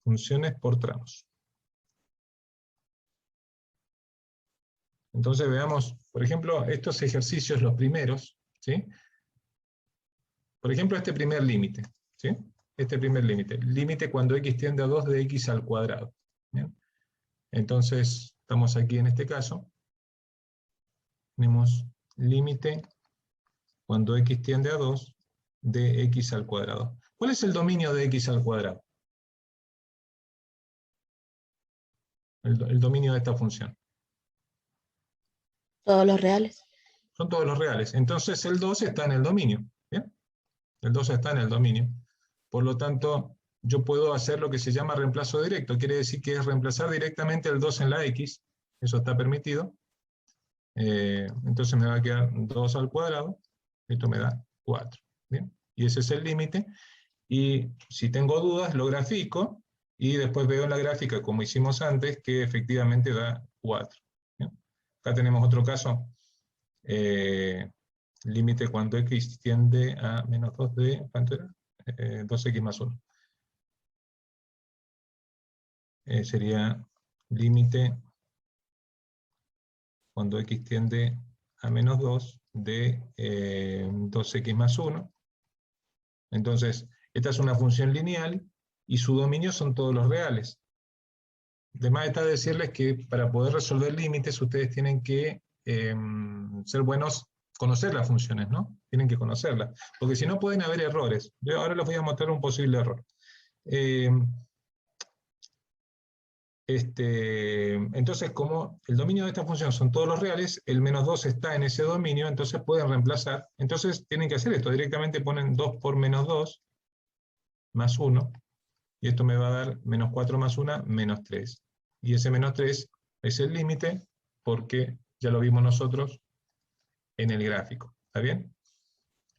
Funciones por tramos. Entonces veamos, por ejemplo, estos ejercicios, los primeros, ¿sí? Por ejemplo, este primer límite, ¿sí? Este primer límite. Límite cuando x tiende a 2 de x al cuadrado. ¿Bien? Entonces, estamos aquí en este caso. Tenemos límite cuando x tiende a 2 de x al cuadrado. ¿Cuál es el dominio de x al cuadrado? El dominio de esta función. Todos los reales. Son todos los reales. Entonces el 2 está en el dominio. ¿Bien? El 2 está en el dominio. Por lo tanto, yo puedo hacer lo que se llama reemplazo directo. Quiere decir que es reemplazar directamente el 2 en la x. Eso está permitido. Entonces me va a quedar 2 al cuadrado. Esto me da 4. ¿Bien? Y ese es el límite. Y si tengo dudas, lo grafico. Y después veo en la gráfica, como hicimos antes, que efectivamente da 4. ¿Bien? Acá tenemos otro caso. Límite cuando x tiende a menos 2 de, ¿cuánto era? 2x más 1. Sería límite cuando x tiende a menos 2 de 2x más 1. Entonces, esta es una función lineal y su dominio son todos los reales. Además está decirles que para poder resolver límites ustedes tienen que ser buenos, conocer las funciones, ¿no? Tienen que conocerlas, porque si no pueden haber errores. Yo ahora les voy a mostrar un posible error. Entonces, como el dominio de esta función son todos los reales, el menos 2 está en ese dominio, entonces pueden reemplazar. Entonces tienen que hacer esto, directamente ponen 2 por menos 2, más 1, y esto me va a dar menos 4 más 1, menos 3. Y ese menos 3 es el límite, porque ya lo vimos nosotros en el gráfico. ¿Está bien?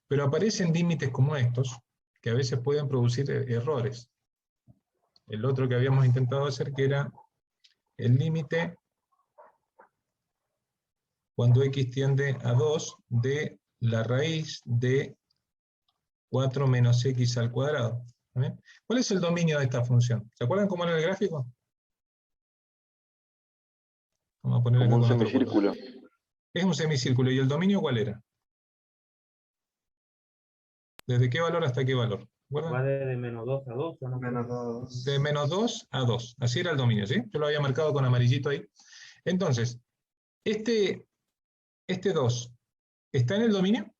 Pero aparecen límites como estos, que a veces pueden producir errores. El otro que habíamos intentado hacer, que era el límite cuando x tiende a 2 de la raíz de 4 menos x al cuadrado. ¿Bien? ¿Cuál es el dominio de esta función? ¿Se acuerdan cómo era el gráfico? Vamos a poner Como acá un con otro semicírculo. color. Es un semicírculo. ¿Y el dominio cuál era? ¿Desde qué valor hasta qué valor? ¿Recuerdan? Va de menos 2 a 2, ¿o no? Menos 2. De menos 2 a 2. Así era el dominio, ¿sí? Yo lo había marcado con amarillito ahí. Entonces, este 2, ¿está en el dominio?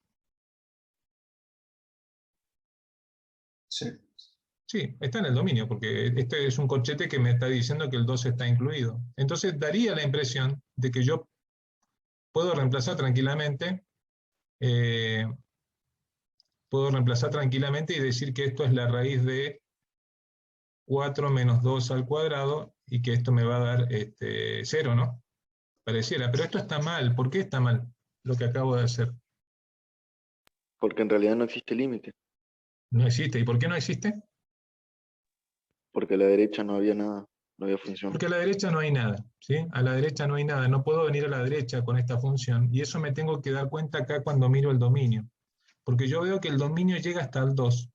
Sí. Sí, está en el dominio, porque este es un corchete que me está diciendo que el 2 está incluido. Entonces daría la impresión de que yo puedo reemplazar tranquilamente, y decir que esto es la raíz de 4 menos 2 al cuadrado, y que esto me va a dar 0, ¿no? Pareciera, pero esto está mal. ¿Por qué está mal lo que acabo de hacer? Porque en realidad no existe límite. No existe. ¿Y por qué no existe? Porque a la derecha no había nada, no había función. Porque a la derecha no hay nada, ¿sí? A la derecha no hay nada. No puedo venir a la derecha con esta función, y eso me tengo que dar cuenta acá cuando miro el dominio. Porque yo veo que el dominio llega hasta el 2,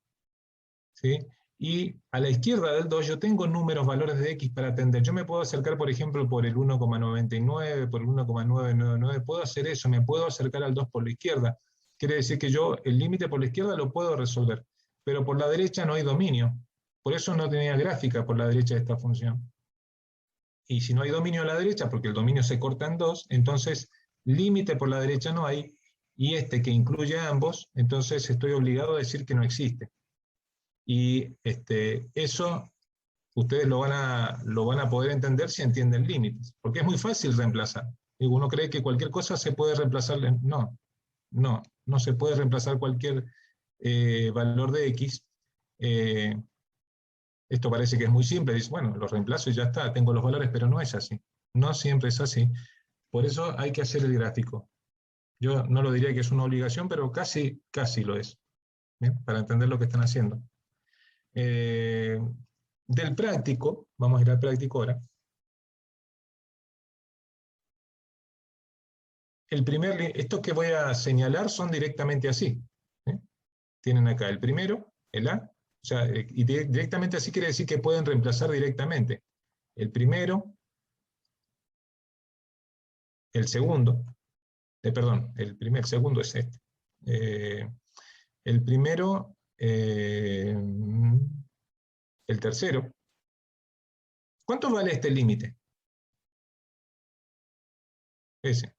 ¿sí? Y a la izquierda del 2 yo tengo números, valores de x para atender. Yo me puedo acercar, por ejemplo, por el 1,99, por el 1,999, puedo hacer eso, me puedo acercar al 2 por la izquierda. Quiere decir que yo el límite por la izquierda lo puedo resolver, pero por la derecha no hay dominio. Por eso no tenía gráfica por la derecha de esta función. Y si no hay dominio a la derecha, porque el dominio se corta en 2, entonces límite por la derecha no hay, y este que incluye a ambos, entonces estoy obligado a decir que no existe. Y eso ustedes lo van a poder entender si entienden límites, porque es muy fácil reemplazar. Y uno cree que cualquier cosa se puede reemplazar. No se puede reemplazar cualquier valor de x. Esto parece que es muy simple, dice, bueno, lo reemplazo y ya está, tengo los valores, pero no es así. No siempre es así. Por eso hay que hacer el gráfico. Yo no lo diría que es una obligación, pero casi lo es. ¿Bien? Para entender lo que están haciendo. Del práctico, vamos a ir al práctico ahora. Estos que voy a señalar son directamente así. Tienen acá el primero, el A, o sea, y directamente así quiere decir que pueden reemplazar directamente. El primero, el segundo, perdón, el segundo es este. El primero, el tercero. ¿Cuánto vale este límite? Ese.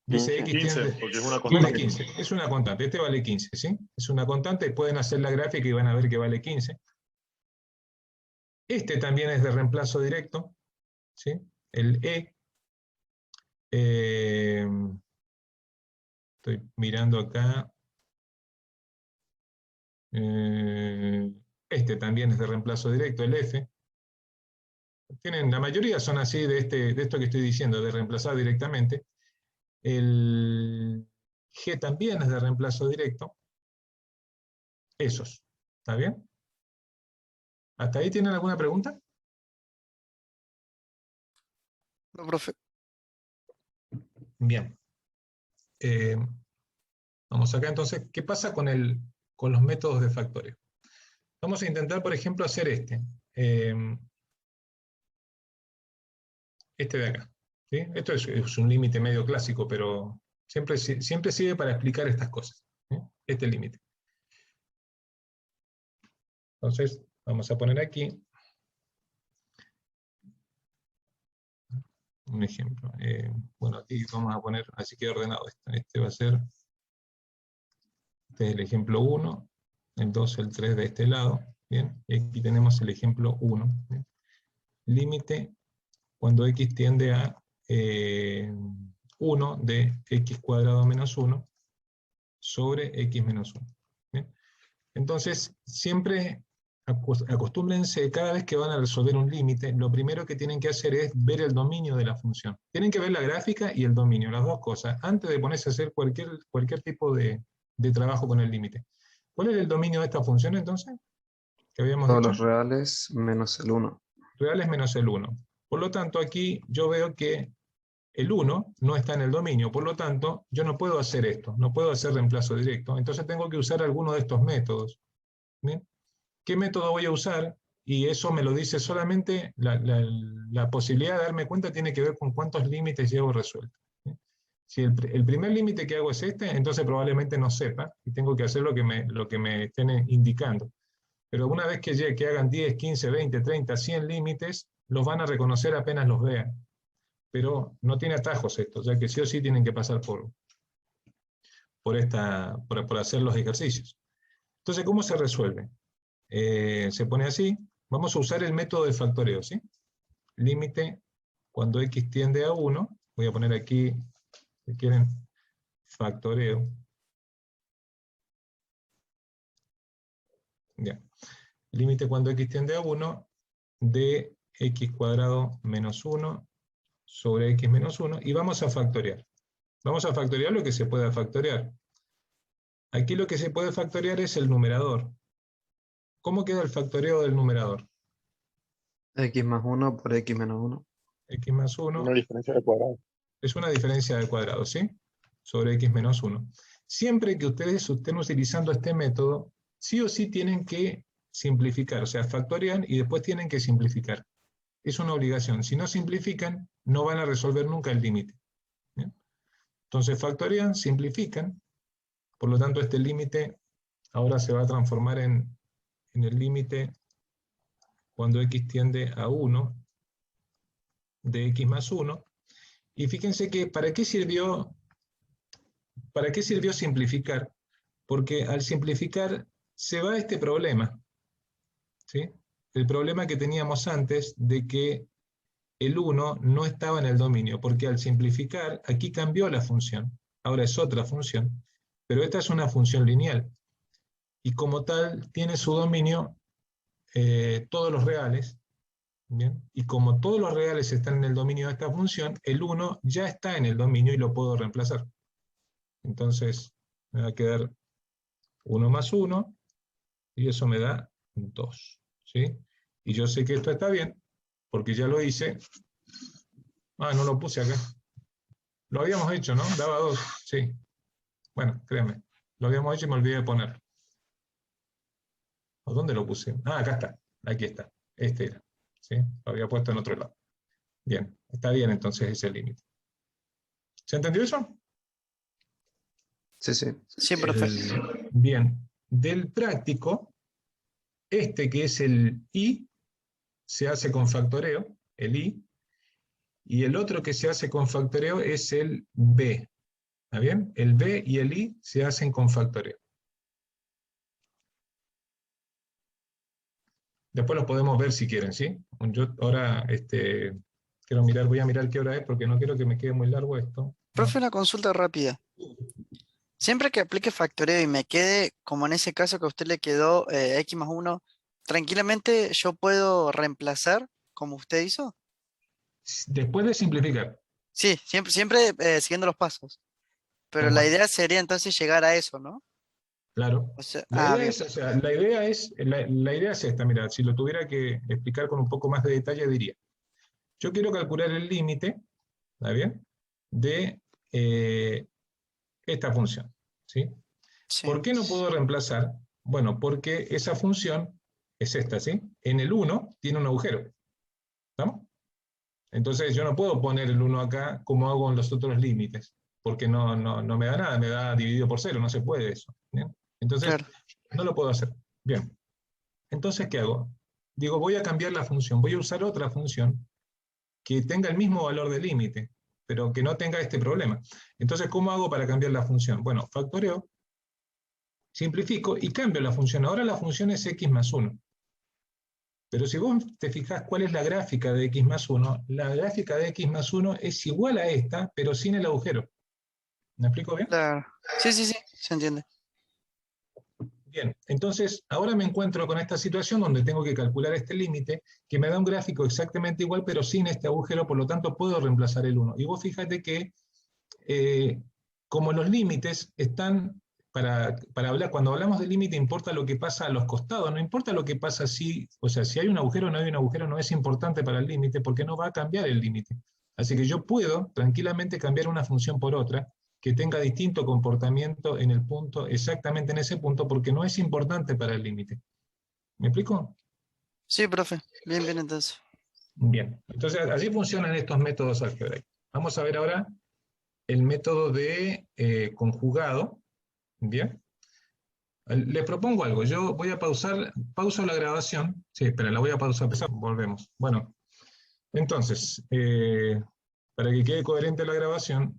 Dice X 15, tiende, porque es una vale constante. 15, es una constante, este vale 15, ¿sí? Es una constante, pueden hacer la gráfica y van a ver que vale 15. Este también es de reemplazo directo, ¿sí? El E, estoy mirando acá, este también es de reemplazo directo, el F. La mayoría son así de esto que estoy diciendo, de reemplazar directamente. El G también es de reemplazo directo. Esos. ¿Está bien? ¿Hasta ahí tienen alguna pregunta? No, profe. Bien. Vamos acá entonces. ¿Qué pasa con los métodos de factoreo? Vamos a intentar, por ejemplo, hacer este. Este de acá. ¿Sí? Esto es un límite medio clásico, pero siempre sirve para explicar estas cosas. ¿Sí? Este límite. Entonces, vamos a poner aquí un ejemplo. Bueno, aquí vamos a poner, así queda ordenado esto. Este va a ser, este es el ejemplo 1, el 2, el 3 de este lado. ¿Bien? Y aquí tenemos el ejemplo 1. ¿Bien? Límite cuando x tiende a 1 de x cuadrado menos 1 sobre x menos 1. ¿Bien? Entonces, siempre acostúmbrense, cada vez que van a resolver un límite, lo primero que tienen que hacer es ver el dominio de la función. Tienen que ver la gráfica y el dominio, las dos cosas, antes de ponerse a hacer cualquier tipo de trabajo con el límite. ¿Cuál es el dominio de esta función entonces? Que habíamos Todos dicho. los reales menos el 1. Reales menos el 1. Por lo tanto, aquí yo veo que el 1 no está en el dominio, por lo tanto, yo no puedo hacer esto, no puedo hacer reemplazo directo, entonces tengo que usar alguno de estos métodos. ¿Bien? ¿Qué método voy a usar? Y eso me lo dice solamente, la posibilidad de darme cuenta tiene que ver con cuántos límites llevo resueltos. ¿Sí? Si el primer límite que hago es este, entonces probablemente no sepa, y tengo que hacer lo que me estén indicando. Pero una vez que hagan 10, 15, 20, 30, 100 límites, los van a reconocer apenas los vean. Pero no tiene atajos esto, o sea que sí o sí tienen que pasar por hacer los ejercicios. Entonces, ¿cómo se resuelve? Se pone así. Vamos a usar el método de factoreo, ¿sí? Límite cuando x tiende a 1. Voy a poner aquí, si quieren, factoreo. Ya. Límite cuando x tiende a 1 de x cuadrado menos 1 sobre x menos 1, y vamos a factorear. Vamos a factorear lo que se pueda factorear. Aquí lo que se puede factorear es el numerador. ¿Cómo queda el factoreo del numerador? X más 1 por x menos 1. X más 1 Una diferencia de cuadrado. es una diferencia de cuadrado, ¿sí? Sobre x menos 1. Siempre que ustedes estén utilizando este método, sí o sí tienen que simplificar, o sea, factorean y después tienen que simplificar. Es una obligación. Si no simplifican, no van a resolver nunca el límite. ¿Bien? Entonces factorean, simplifican, por lo tanto este límite ahora se va a transformar en el límite cuando x tiende a 1 de x más 1. Y fíjense que ¿para qué sirvió simplificar? Porque al simplificar se va este problema. ¿sí? El problema que teníamos antes de que el 1 no estaba en el dominio, porque al simplificar, aquí cambió la función. Ahora es otra función, pero esta es una función lineal. Y como tal, tiene su dominio todos los reales. ¿Bien? Y como todos los reales están en el dominio de esta función, el 1 ya está en el dominio y lo puedo reemplazar. Entonces, me va a quedar 1 más 1, y eso me da 2. ¿Sí? Y yo sé que esto está bien, porque ya lo hice. Ah, no lo puse acá. Lo habíamos hecho, ¿no? Daba 2, sí. Bueno, créeme. Lo habíamos hecho y me olvidé de ponerlo. ¿O dónde lo puse? Ah, acá está. Aquí está. Este era. ¿Sí? Lo había puesto en otro lado. Bien. Está bien entonces ese límite. ¿Se entendió eso? Sí, sí. Sí, profe. Bien. Del práctico, este que es el I, se hace con factoreo, el I, y el otro que se hace con factoreo es el B. ¿Está bien? El B y el I se hacen con factoreo. Después los podemos ver si quieren, ¿sí? Yo ahora quiero mirar, voy a mirar qué hora es porque no quiero que me quede muy largo esto. Profe, una consulta rápida. Siempre que aplique factoreo y me quede, como en ese caso que a usted le quedó x más 1, tranquilamente yo puedo reemplazar como usted hizo. Después de simplificar. Sí, siempre siguiendo los pasos. Pero Tal la cual. idea sería entonces llegar a eso, ¿no? Claro. O sea, La idea bien. es, o sea, la idea es esta, mira, si lo tuviera que explicar con un poco más de detalle, diría, yo quiero calcular el límite, ¿está bien? De esta función, ¿sí? Sí. ¿Por qué no puedo reemplazar? Bueno, porque esa función es esta, ¿sí? En el 1 tiene un agujero, ¿estamos? Entonces yo no puedo poner el 1 acá como hago en los otros límites, porque no me da nada, me da dividido por 0, no se puede eso. ¿Bien? Entonces, Claro. no lo puedo hacer. Bien. Entonces, ¿qué hago? Digo, voy a cambiar la función, voy a usar otra función que tenga el mismo valor de límite, pero que no tenga este problema. Entonces, ¿cómo hago para cambiar la función? Bueno, factoreo, simplifico y cambio la función. Ahora la función es x más 1. Pero si vos te fijás cuál es la gráfica de x más 1, la gráfica de x más 1 es igual a esta, pero sin el agujero. ¿Me explico bien? Claro. Sí, se entiende. Bien, entonces ahora me encuentro con esta situación donde tengo que calcular este límite, que me da un gráfico exactamente igual, pero sin este agujero, por lo tanto puedo reemplazar el 1. Y vos fíjate que, como los límites están, para hablar, cuando hablamos de límite importa lo que pasa a los costados, no importa lo que pasa si, o sea, si hay un agujero o no hay un agujero, no es importante para el límite, porque no va a cambiar el límite. Así que yo puedo tranquilamente cambiar una función por otra, que tenga distinto comportamiento en el punto, exactamente en ese punto, porque no es importante para el límite. ¿Me explico? Sí, profe. Bien, bien entonces. Bien, entonces así funcionan estos métodos algebraicos. Vamos a ver ahora el método de conjugado. Bien. Les propongo algo, yo voy a pauso la grabación. Sí, espera, la voy a pausar, volvemos. Bueno, entonces, para que quede coherente la grabación,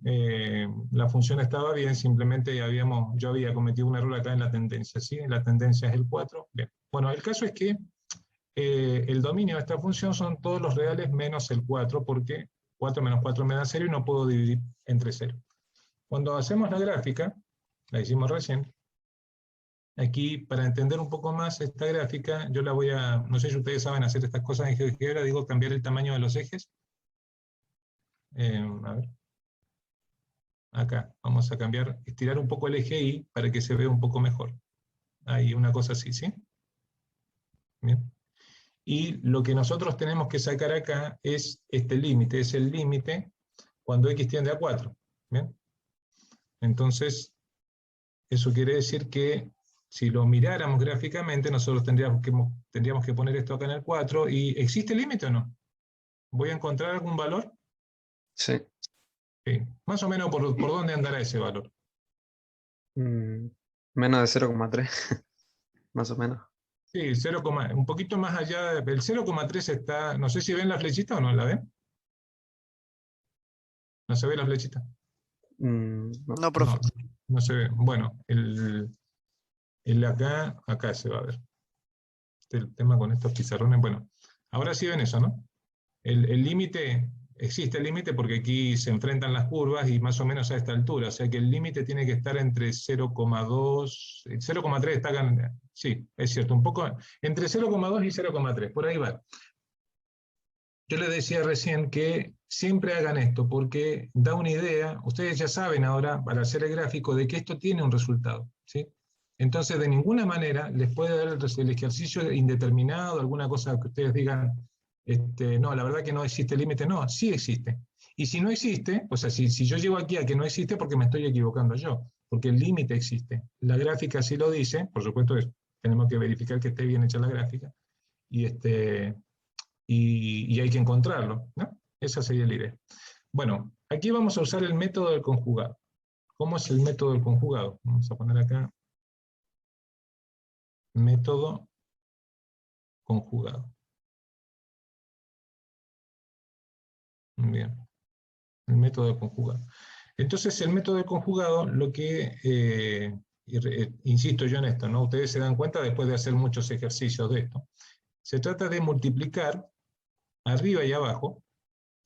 la función estaba bien, simplemente yo había cometido un error acá en la tendencia, ¿sí? La tendencia es el 4. Bien. Bueno, el caso es que el dominio de esta función son todos los reales menos el 4, porque 4 menos 4 me da 0 y no puedo dividir entre 0. Cuando hacemos la gráfica, la hicimos recién, aquí para entender un poco más esta gráfica, yo la voy a, no sé si ustedes saben hacer estas cosas en GeoGebra, digo cambiar el tamaño de los ejes. A ver. Acá, vamos a cambiar, estirar un poco el eje Y para que se vea un poco mejor. Ahí, una cosa así, ¿sí? Bien. Y lo que nosotros tenemos que sacar acá es este límite, es el límite cuando x tiende a 4. ¿Bien? Entonces, eso quiere decir que si lo miráramos gráficamente, nosotros tendríamos que poner esto acá en el 4, y ¿existe límite o no? ¿Voy a encontrar algún valor? Sí. Sí. Más o menos por dónde andará ese valor. Menos de 0,3, más o menos. Sí, 0, un poquito más allá, el 0,3 está, no sé si ven la flechita o no, ¿la ven? ¿No se ve la flechita? No. No, profe. No se ve. Bueno, el acá se va a ver. el tema con estos pizarrones. Bueno, ahora sí ven eso, ¿no? El límite, existe el límite porque aquí se enfrentan las curvas y más o menos a esta altura, o sea que el límite tiene que estar entre 0,2, 0,3 está acá, sí, es cierto, un poco, entre 0,2 y 0,3, por ahí va. Yo les decía recién que siempre hagan esto, porque da una idea, ustedes ya saben ahora, para hacer el gráfico, de que esto tiene un resultado, ¿sí? Entonces, de ninguna manera les puede dar el ejercicio indeterminado, alguna cosa que ustedes digan, no, la verdad que no existe límite, no, sí existe. Y si no existe, o sea, si yo llego aquí a que no existe, porque me estoy equivocando yo, porque el límite existe. La gráfica sí lo dice, por supuesto tenemos que verificar que esté bien hecha la gráfica, y hay que encontrarlo, ¿no? Esa sería la idea. Bueno, aquí vamos a usar el método del conjugado. ¿Cómo es el método del conjugado? Vamos a poner acá método conjugado. Bien, el método del conjugado. Entonces, el método del conjugado, lo que, insisto yo en esto, ¿no? Ustedes se dan cuenta después de hacer muchos ejercicios de esto. Se trata de multiplicar arriba y abajo,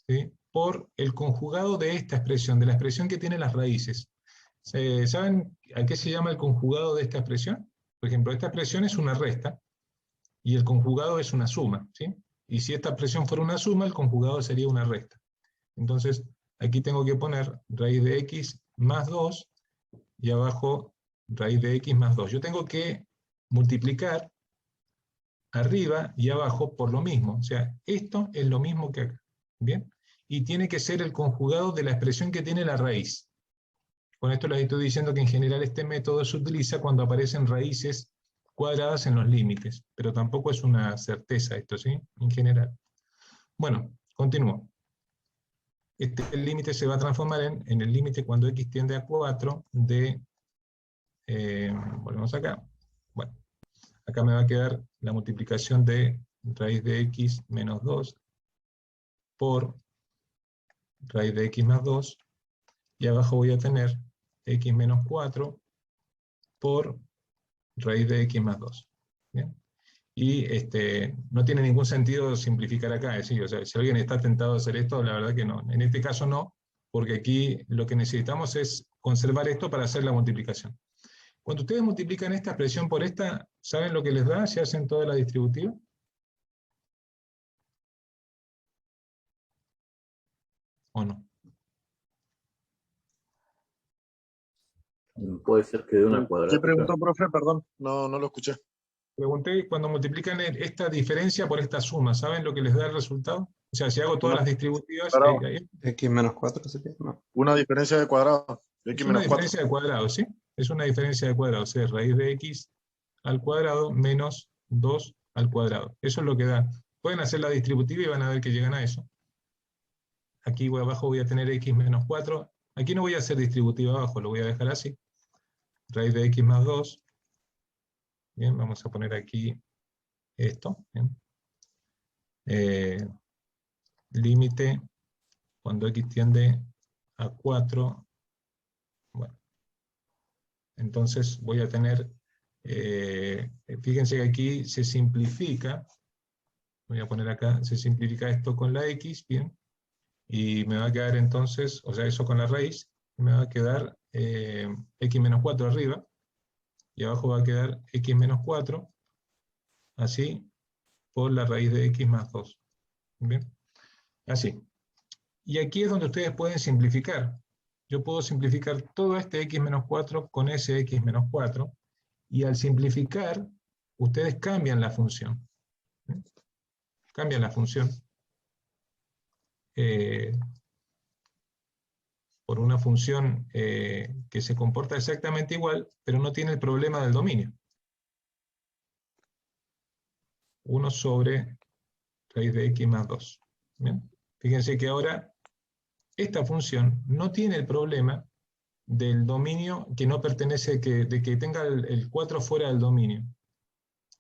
¿sí?, por el conjugado de esta expresión, de la expresión que tiene las raíces. ¿Saben a qué se llama el conjugado de esta expresión? Por ejemplo, esta expresión es una resta, y el conjugado es una suma, ¿sí? Y si esta expresión fuera una suma, el conjugado sería una resta. Entonces, aquí tengo que poner raíz de x más 2, y abajo raíz de x más 2. Yo tengo que multiplicar arriba y abajo por lo mismo. O sea, esto es lo mismo que acá. ¿Bien? Y tiene que ser el conjugado de la expresión que tiene la raíz. Con esto les estoy diciendo que en general este método se utiliza cuando aparecen raíces cuadradas en los límites, pero tampoco es una certeza esto, ¿sí? En general. Bueno, continúo. Este límite se va a transformar en el límite cuando x tiende a 4 de... volvemos acá. Bueno, acá me va a quedar la multiplicación de raíz de x menos 2 por raíz de x más 2, y abajo voy a tener x menos 4 por raíz de x más 2. ¿Bien? Y no tiene ningún sentido simplificar acá, es decir, o sea, si alguien está tentado a hacer esto, la verdad que no. En este caso no, porque aquí lo que necesitamos es conservar esto para hacer la multiplicación. Cuando ustedes multiplican esta expresión por esta, ¿saben lo que les da si hacen toda la distributiva? ¿O no? Puede ser que de una ¿Qué cuadrática. preguntó, profe? Perdón, no lo escuché. Pregunté cuando multiplican esta diferencia por esta suma, ¿saben lo que les da el resultado? O sea, si hago todas las distributivas, X menos 4, no. Una diferencia de cuadrado. Es una diferencia de cuadrado, ¿sí? Es una diferencia de cuadrado, o sea, raíz de x al cuadrado menos 2 al cuadrado. Eso es lo que da. Pueden hacer la distributiva y van a ver que llegan a eso. Aquí abajo voy a tener x menos 4. Aquí no voy a hacer distributiva abajo, lo voy a dejar así. Raíz de x más 2. Bien, vamos a poner aquí esto. Límite cuando x tiende a 4. Bueno, entonces voy a tener, fíjense que aquí se simplifica, voy a poner acá, se simplifica esto con la x, bien, y me va a quedar entonces, o sea, eso con la raíz, me va a quedar x menos 4 arriba, y abajo va a quedar x menos 4, así, por la raíz de x más 2. Bien, así. Y aquí es donde ustedes pueden simplificar. Yo puedo simplificar todo este x menos 4 con ese x menos 4, y al simplificar, ustedes cambian la función. ¿Sí? Cambian la función por una función que se comporta exactamente igual, pero no tiene el problema del dominio. 1 sobre raíz de x más 2. ¿Bien? Fíjense que ahora esta función no tiene el problema del dominio que no pertenece, de que tenga el 4 fuera del dominio.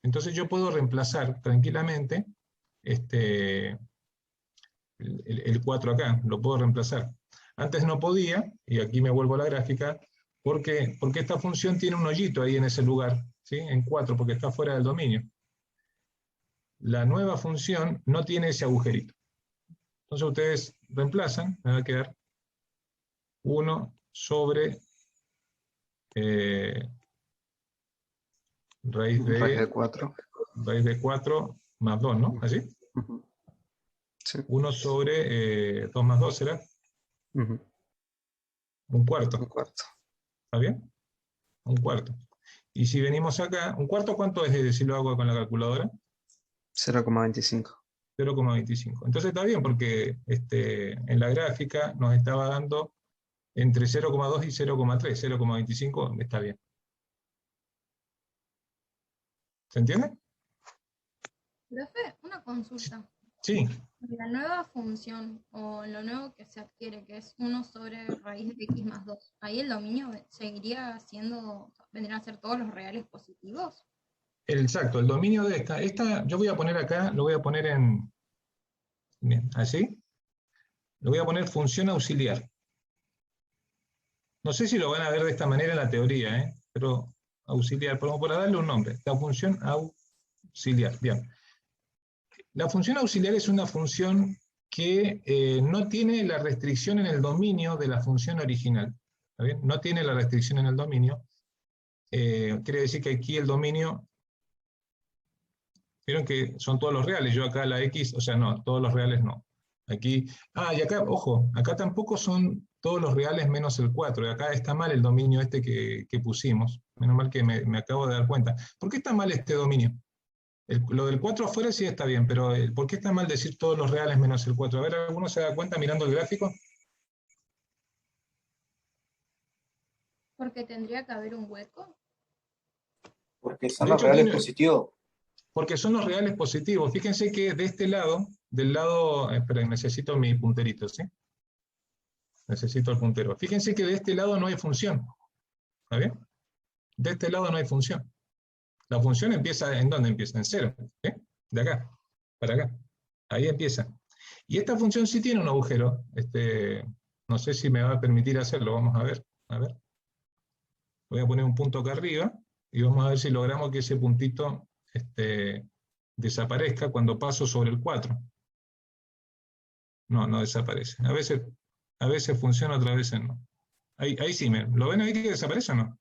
Entonces yo puedo reemplazar tranquilamente el 4 acá, lo puedo reemplazar. Antes no podía, y aquí me vuelvo a la gráfica, porque esta función tiene un hoyito ahí en ese lugar, ¿sí? En 4, porque está fuera del dominio. la nueva función no tiene ese agujerito. Entonces ustedes reemplazan, me va a quedar 1 sobre raíz de 4. Raíz de 4 más 2, ¿no? ¿Así? Ujú. Sí. 1 sobre 2 más 2 será Ujú. un cuarto. Un cuarto. ¿Está bien? Un cuarto. Y si venimos acá, ¿un cuarto cuánto es si lo hago con la calculadora? 0,25. 0,25. Entonces está bien porque en la gráfica nos estaba dando entre 0,2 y 0,3. 0,25 está bien. ¿Se entiende? Profe, una consulta. Sí. La nueva función o lo nuevo que se adquiere, que es 1 sobre raíz de x más 2, ahí el dominio seguiría siendo, vendrían a ser todos los reales positivos. Exacto, el dominio de esta yo voy a poner acá, lo voy a poner en, bien, así, lo voy a poner función auxiliar. No sé si lo van a ver de esta manera en la teoría, pero auxiliar, como para darle un nombre, la función auxiliar, bien. La función auxiliar es una función que no tiene la restricción en el dominio de la función original. ¿Está bien? No tiene la restricción en el dominio. Quiere decir que aquí el dominio, vieron que son todos los reales, yo acá la X, o sea, no, todos los reales no. Aquí, y acá, ojo, acá tampoco son todos los reales menos el 4, y acá está mal el dominio que pusimos, menos mal que me acabo de dar cuenta. ¿Por qué está mal este dominio? Lo del 4 afuera sí está bien, pero ¿por qué está mal decir todos los reales menos el 4? A ver, ¿alguno se da cuenta mirando el gráfico? Porque tendría que haber un hueco. Porque son De los hecho, reales tiene- positivos. Porque son los reales positivos. Fíjense que de este lado, del lado, esperen, necesito mi punterito, ¿sí? Necesito el puntero. Fíjense que de este lado no hay función. ¿Está bien? De este lado no hay función. La función empieza, ¿en dónde empieza? En 0. ¿Sí? De acá, para acá. Ahí empieza. Y esta función sí tiene un agujero. No sé si me va a permitir hacerlo. Vamos a ver. A ver. Voy a poner un punto acá arriba y vamos a ver si logramos que ese puntito desaparezca cuando paso sobre el 4. No, no desaparece. A veces funciona, otras veces no. Ahí sí, ¿lo ven ahí que desaparece o no?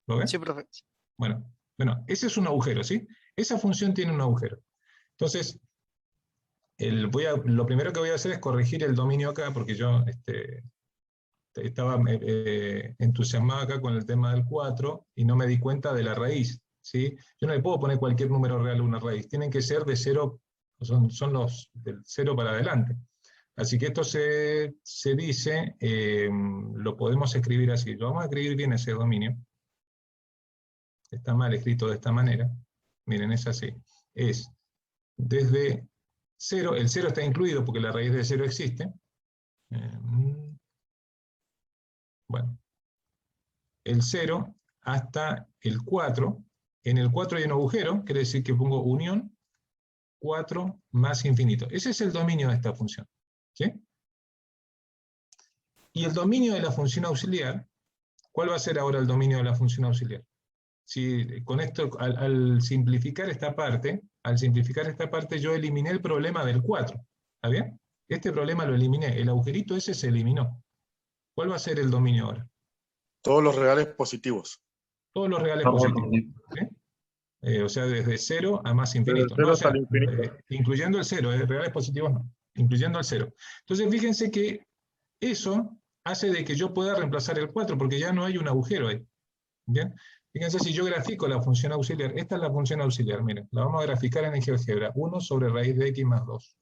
¿Lo ven? Sí, profe. Bueno, ese es un agujero, ¿sí? Esa función tiene un agujero. Entonces, lo primero que voy a hacer es corregir el dominio acá, porque yo estaba entusiasmado acá con el tema del 4 y no me di cuenta de la raíz, ¿sí? Yo no le puedo poner cualquier número real a una raíz, tienen que ser de 0, son los del 0 para adelante. Así que esto se dice, lo podemos escribir así, lo vamos a escribir bien ese dominio. Está mal escrito de esta manera. Miren, es así. Es desde 0, el 0 está incluido porque la raíz de 0 existe. Bueno, el 0 hasta el 4. En el 4 hay un agujero, quiere decir que pongo unión 4 más infinito. Ese es el dominio de esta función. ¿Sí? Y el dominio de la función auxiliar, ¿cuál va a ser ahora el dominio de la función auxiliar? Si con esto, al simplificar esta parte, yo eliminé el problema del 4. ¿Está bien? Este problema lo eliminé, el agujerito ese se eliminó. ¿Cuál va a ser el dominio ahora? Todos los reales positivos. Todos los reales positivos. ¿Sí? O sea, desde 0 a más infinito. Desde 0 No, o hasta sea, el infinito. incluyendo el 0, reales positivos no, incluyendo el 0. Entonces fíjense que eso hace de que yo pueda reemplazar el 4, porque ya no hay un agujero ahí. ¿Bien? Fíjense si yo grafico la función auxiliar. Esta es la función auxiliar, miren. La vamos a graficar en el GeoGebra. 1 sobre raíz de x más 2.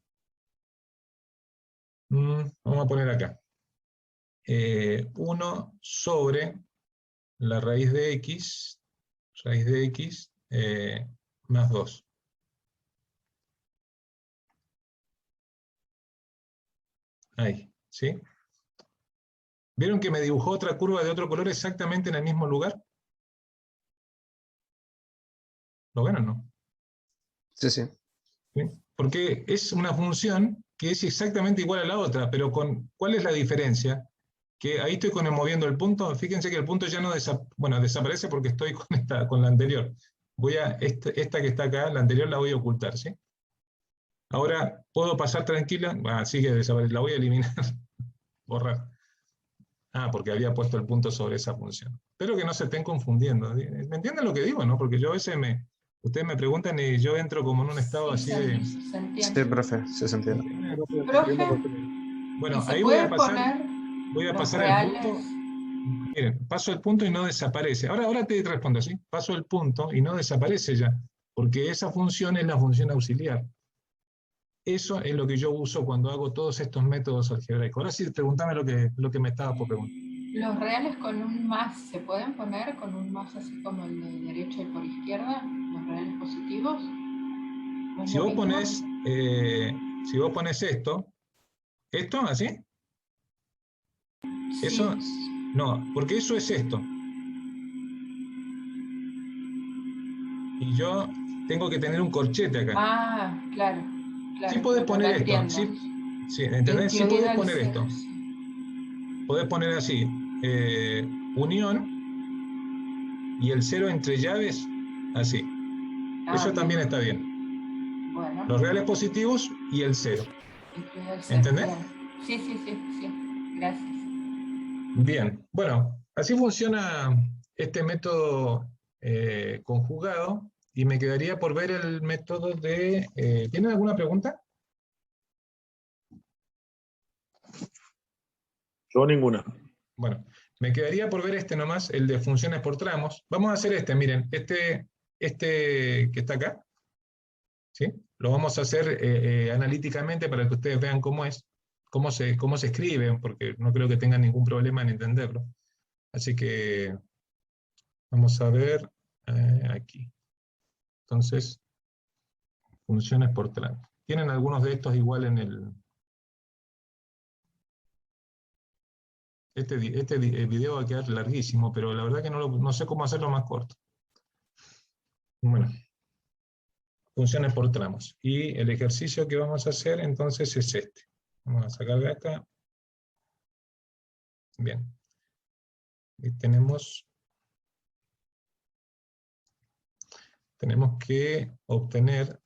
Vamos a poner acá. 1 sobre la raíz de x más 2. Ahí, ¿sí? ¿Vieron que me dibujó otra curva de otro color exactamente en el mismo lugar? ¿Lo ven o no? Sí, sí. ¿Sí? Porque es una función que es exactamente igual a la otra, pero ¿cuál es la diferencia? Que ahí estoy moviendo el punto, fíjense que el punto ya no desaparece porque estoy con la anterior. esta que está acá, la anterior la voy a ocultar, ¿sí? Ahora, ¿puedo pasar tranquila? Sigue desapareciendo, la voy a eliminar, borrar. Porque había puesto el punto sobre esa función. Espero que no se estén confundiendo. ¿Me entienden lo que digo, no? Porque yo a veces ustedes me preguntan y yo entro como en un estado así de... Se entiende. Sí, profe, sí se entiende. Profe, Bueno, ¿y se ahí voy puede a pasar, poner el los punto. reales? Miren, paso el punto y no desaparece. Ahora te respondo, ¿sí? Paso el punto y no desaparece ya, porque esa función es la función auxiliar. Eso es lo que yo uso cuando hago todos estos métodos algebraicos. Ahora sí, pregúntame lo que me estaba por preguntar. ¿Los reales con un más se pueden poner con un más así como el de derecha y por izquierda? ¿Los reales positivos? ¿No es Si lo vos mismo? pones esto así, eso, Sí. no, porque eso es esto. Y yo tengo que tener un corchete acá. Claro. Sí podés poner esto, entiendo. sí, ¿entendés? Sí podés Incluido el poner cero, esto. sí. Podés poner así, unión, y el 0 entre llaves, así. Eso también está bien. Bueno. Los reales positivos y el 0. Incluido el cero. ¿Entendés? Bien. Sí. Gracias. Bien. Bueno, así funciona este método conjugado, y me quedaría por ver el método de... ¿tienen alguna pregunta? Yo ninguna. Bueno, me quedaría por ver este nomás, el de funciones por tramos. Vamos a hacer miren, este que está acá, ¿sí? Lo vamos a hacer analíticamente para que ustedes vean cómo es, cómo se escribe, porque no creo que tengan ningún problema en entenderlo. Así que vamos a ver aquí. Entonces, funciones por tramo. Tienen algunos de estos igual en el... Este video va a quedar larguísimo, pero la verdad que no sé cómo hacerlo más corto. Bueno, funciones por tramos. Y el ejercicio que vamos a hacer entonces es este. Vamos a sacar de acá. Bien. Y tenemos que obtener...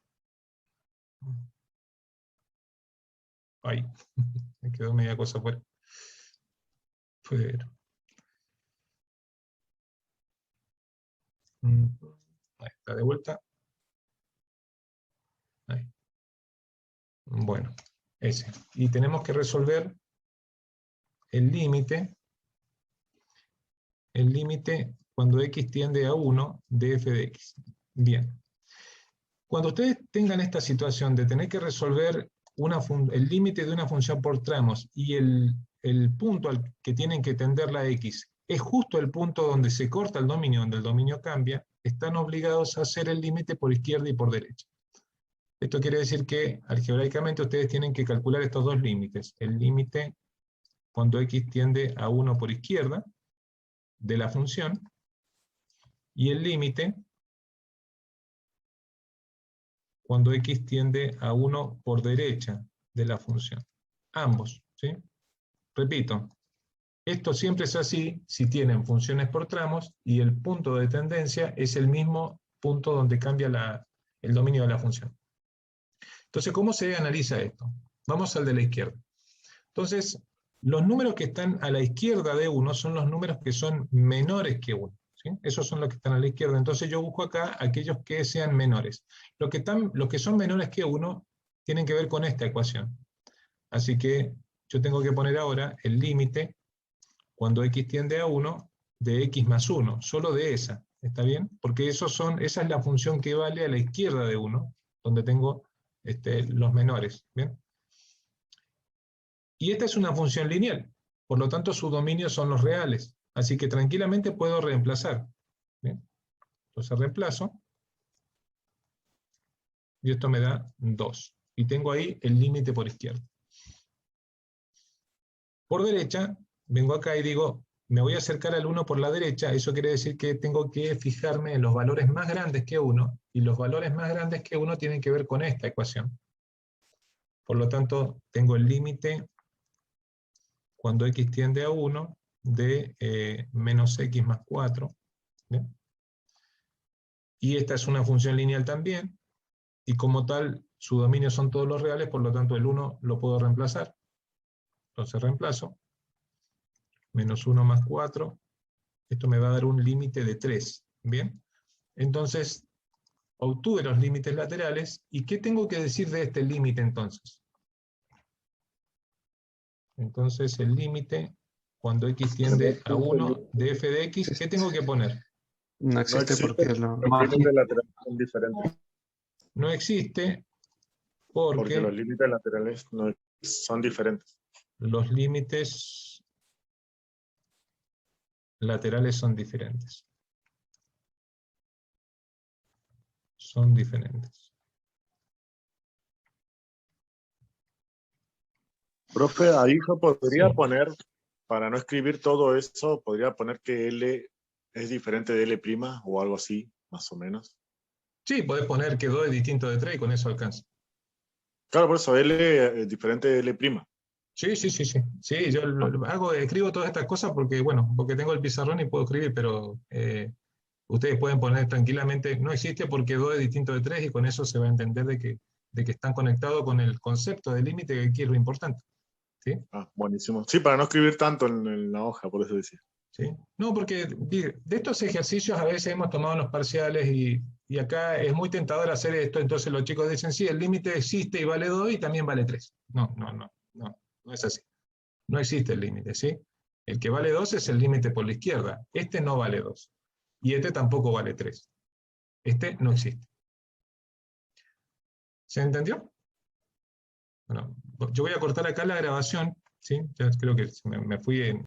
Ay, me quedó media cosa fuera. Pero... Ahí está de vuelta. Ahí. Bueno, ese. Y tenemos que resolver el límite cuando x tiende a 1 de f de x. Bien. Cuando ustedes tengan esta situación de tener que resolver el límite de una función por tramos y el punto al que tienen que tender la x es justo el punto donde se corta el dominio, donde el dominio cambia, están obligados a hacer el límite por izquierda y por derecha. Esto quiere decir que algebraicamente ustedes tienen que calcular estos dos límites. El límite cuando x tiende a 1 por izquierda de la función, y el límite cuando x tiende a 1 por derecha de la función. Ambos, ¿sí? Repito, esto siempre es así si tienen funciones por tramos y el punto de tendencia es el mismo punto donde cambia el dominio de la función. Entonces, ¿cómo se analiza esto? Vamos al de la izquierda. Entonces, los números que están a la izquierda de 1 son los números que son menores que 1. ¿Sí? Esos son los que están a la izquierda. Entonces yo busco acá aquellos que sean menores. Los que son menores que 1 tienen que ver con esta ecuación. Así que yo tengo que poner ahora el límite cuando x tiende a 1 de x más 1, solo de esa. ¿Está bien? Porque esa es la función que vale a la izquierda de 1, donde tengo los menores. ¿Bien? Y esta es una función lineal, por lo tanto su dominio son los reales, así que tranquilamente puedo reemplazar. ¿Bien? Entonces reemplazo, y esto me da 2. Y tengo ahí el límite por izquierda. Por derecha, vengo acá y digo, me voy a acercar al 1 por la derecha, eso quiere decir que tengo que fijarme en los valores más grandes que 1, y los valores más grandes que 1 tienen que ver con esta ecuación. Por lo tanto, tengo el límite cuando x tiende a 1 de menos x más 4. ¿Bien? y esta es una función lineal también, y como tal, su dominio son todos los reales, por lo tanto el 1 lo puedo reemplazar. Entonces reemplazo. Menos 1 más 4. Esto me va a dar un límite de 3. ¿Bien? Entonces, obtuve los límites laterales, ¿y qué tengo que decir de este límite entonces? Entonces el límite, cuando x tiende a 1 de f de x, ¿qué tengo que poner? No No existe existe, porque lo los más límites laterales son diferentes. No existe Porque porque los límites laterales no son diferentes. los límites laterales son diferentes. Son diferentes. Profe, ahí yo podría Sí. poner, para no escribir todo eso, podría poner que L es diferente de L' o algo así, más o menos. Sí, podés poner que 2 es distinto de 3 y con eso alcanza. Claro, por eso L es diferente de L'. Sí, sí, sí, sí. Sí, yo escribo todas estas cosas porque, bueno, porque tengo el pizarrón y puedo escribir, pero ustedes pueden poner tranquilamente, no existe porque 2 es distinto de 3 y con eso se va a entender de que están conectados con el concepto de límite, que aquí es lo importante. ¿Sí? Ah, buenísimo. Sí, para no escribir tanto en la hoja, por eso decía. ¿Sí? No, porque de estos ejercicios a veces hemos tomado los parciales y acá es muy tentador hacer esto, entonces los chicos dicen, sí, el límite existe y vale 2 y también vale 3. No, no, no, no, no es así. No existe el límite, ¿sí? El que vale 2 es el límite por la izquierda. Este no vale 2. Y este tampoco vale 3. Este no existe. ¿Se entendió? Bueno, yo voy a cortar acá la grabación, ¿sí? Ya creo que me fui en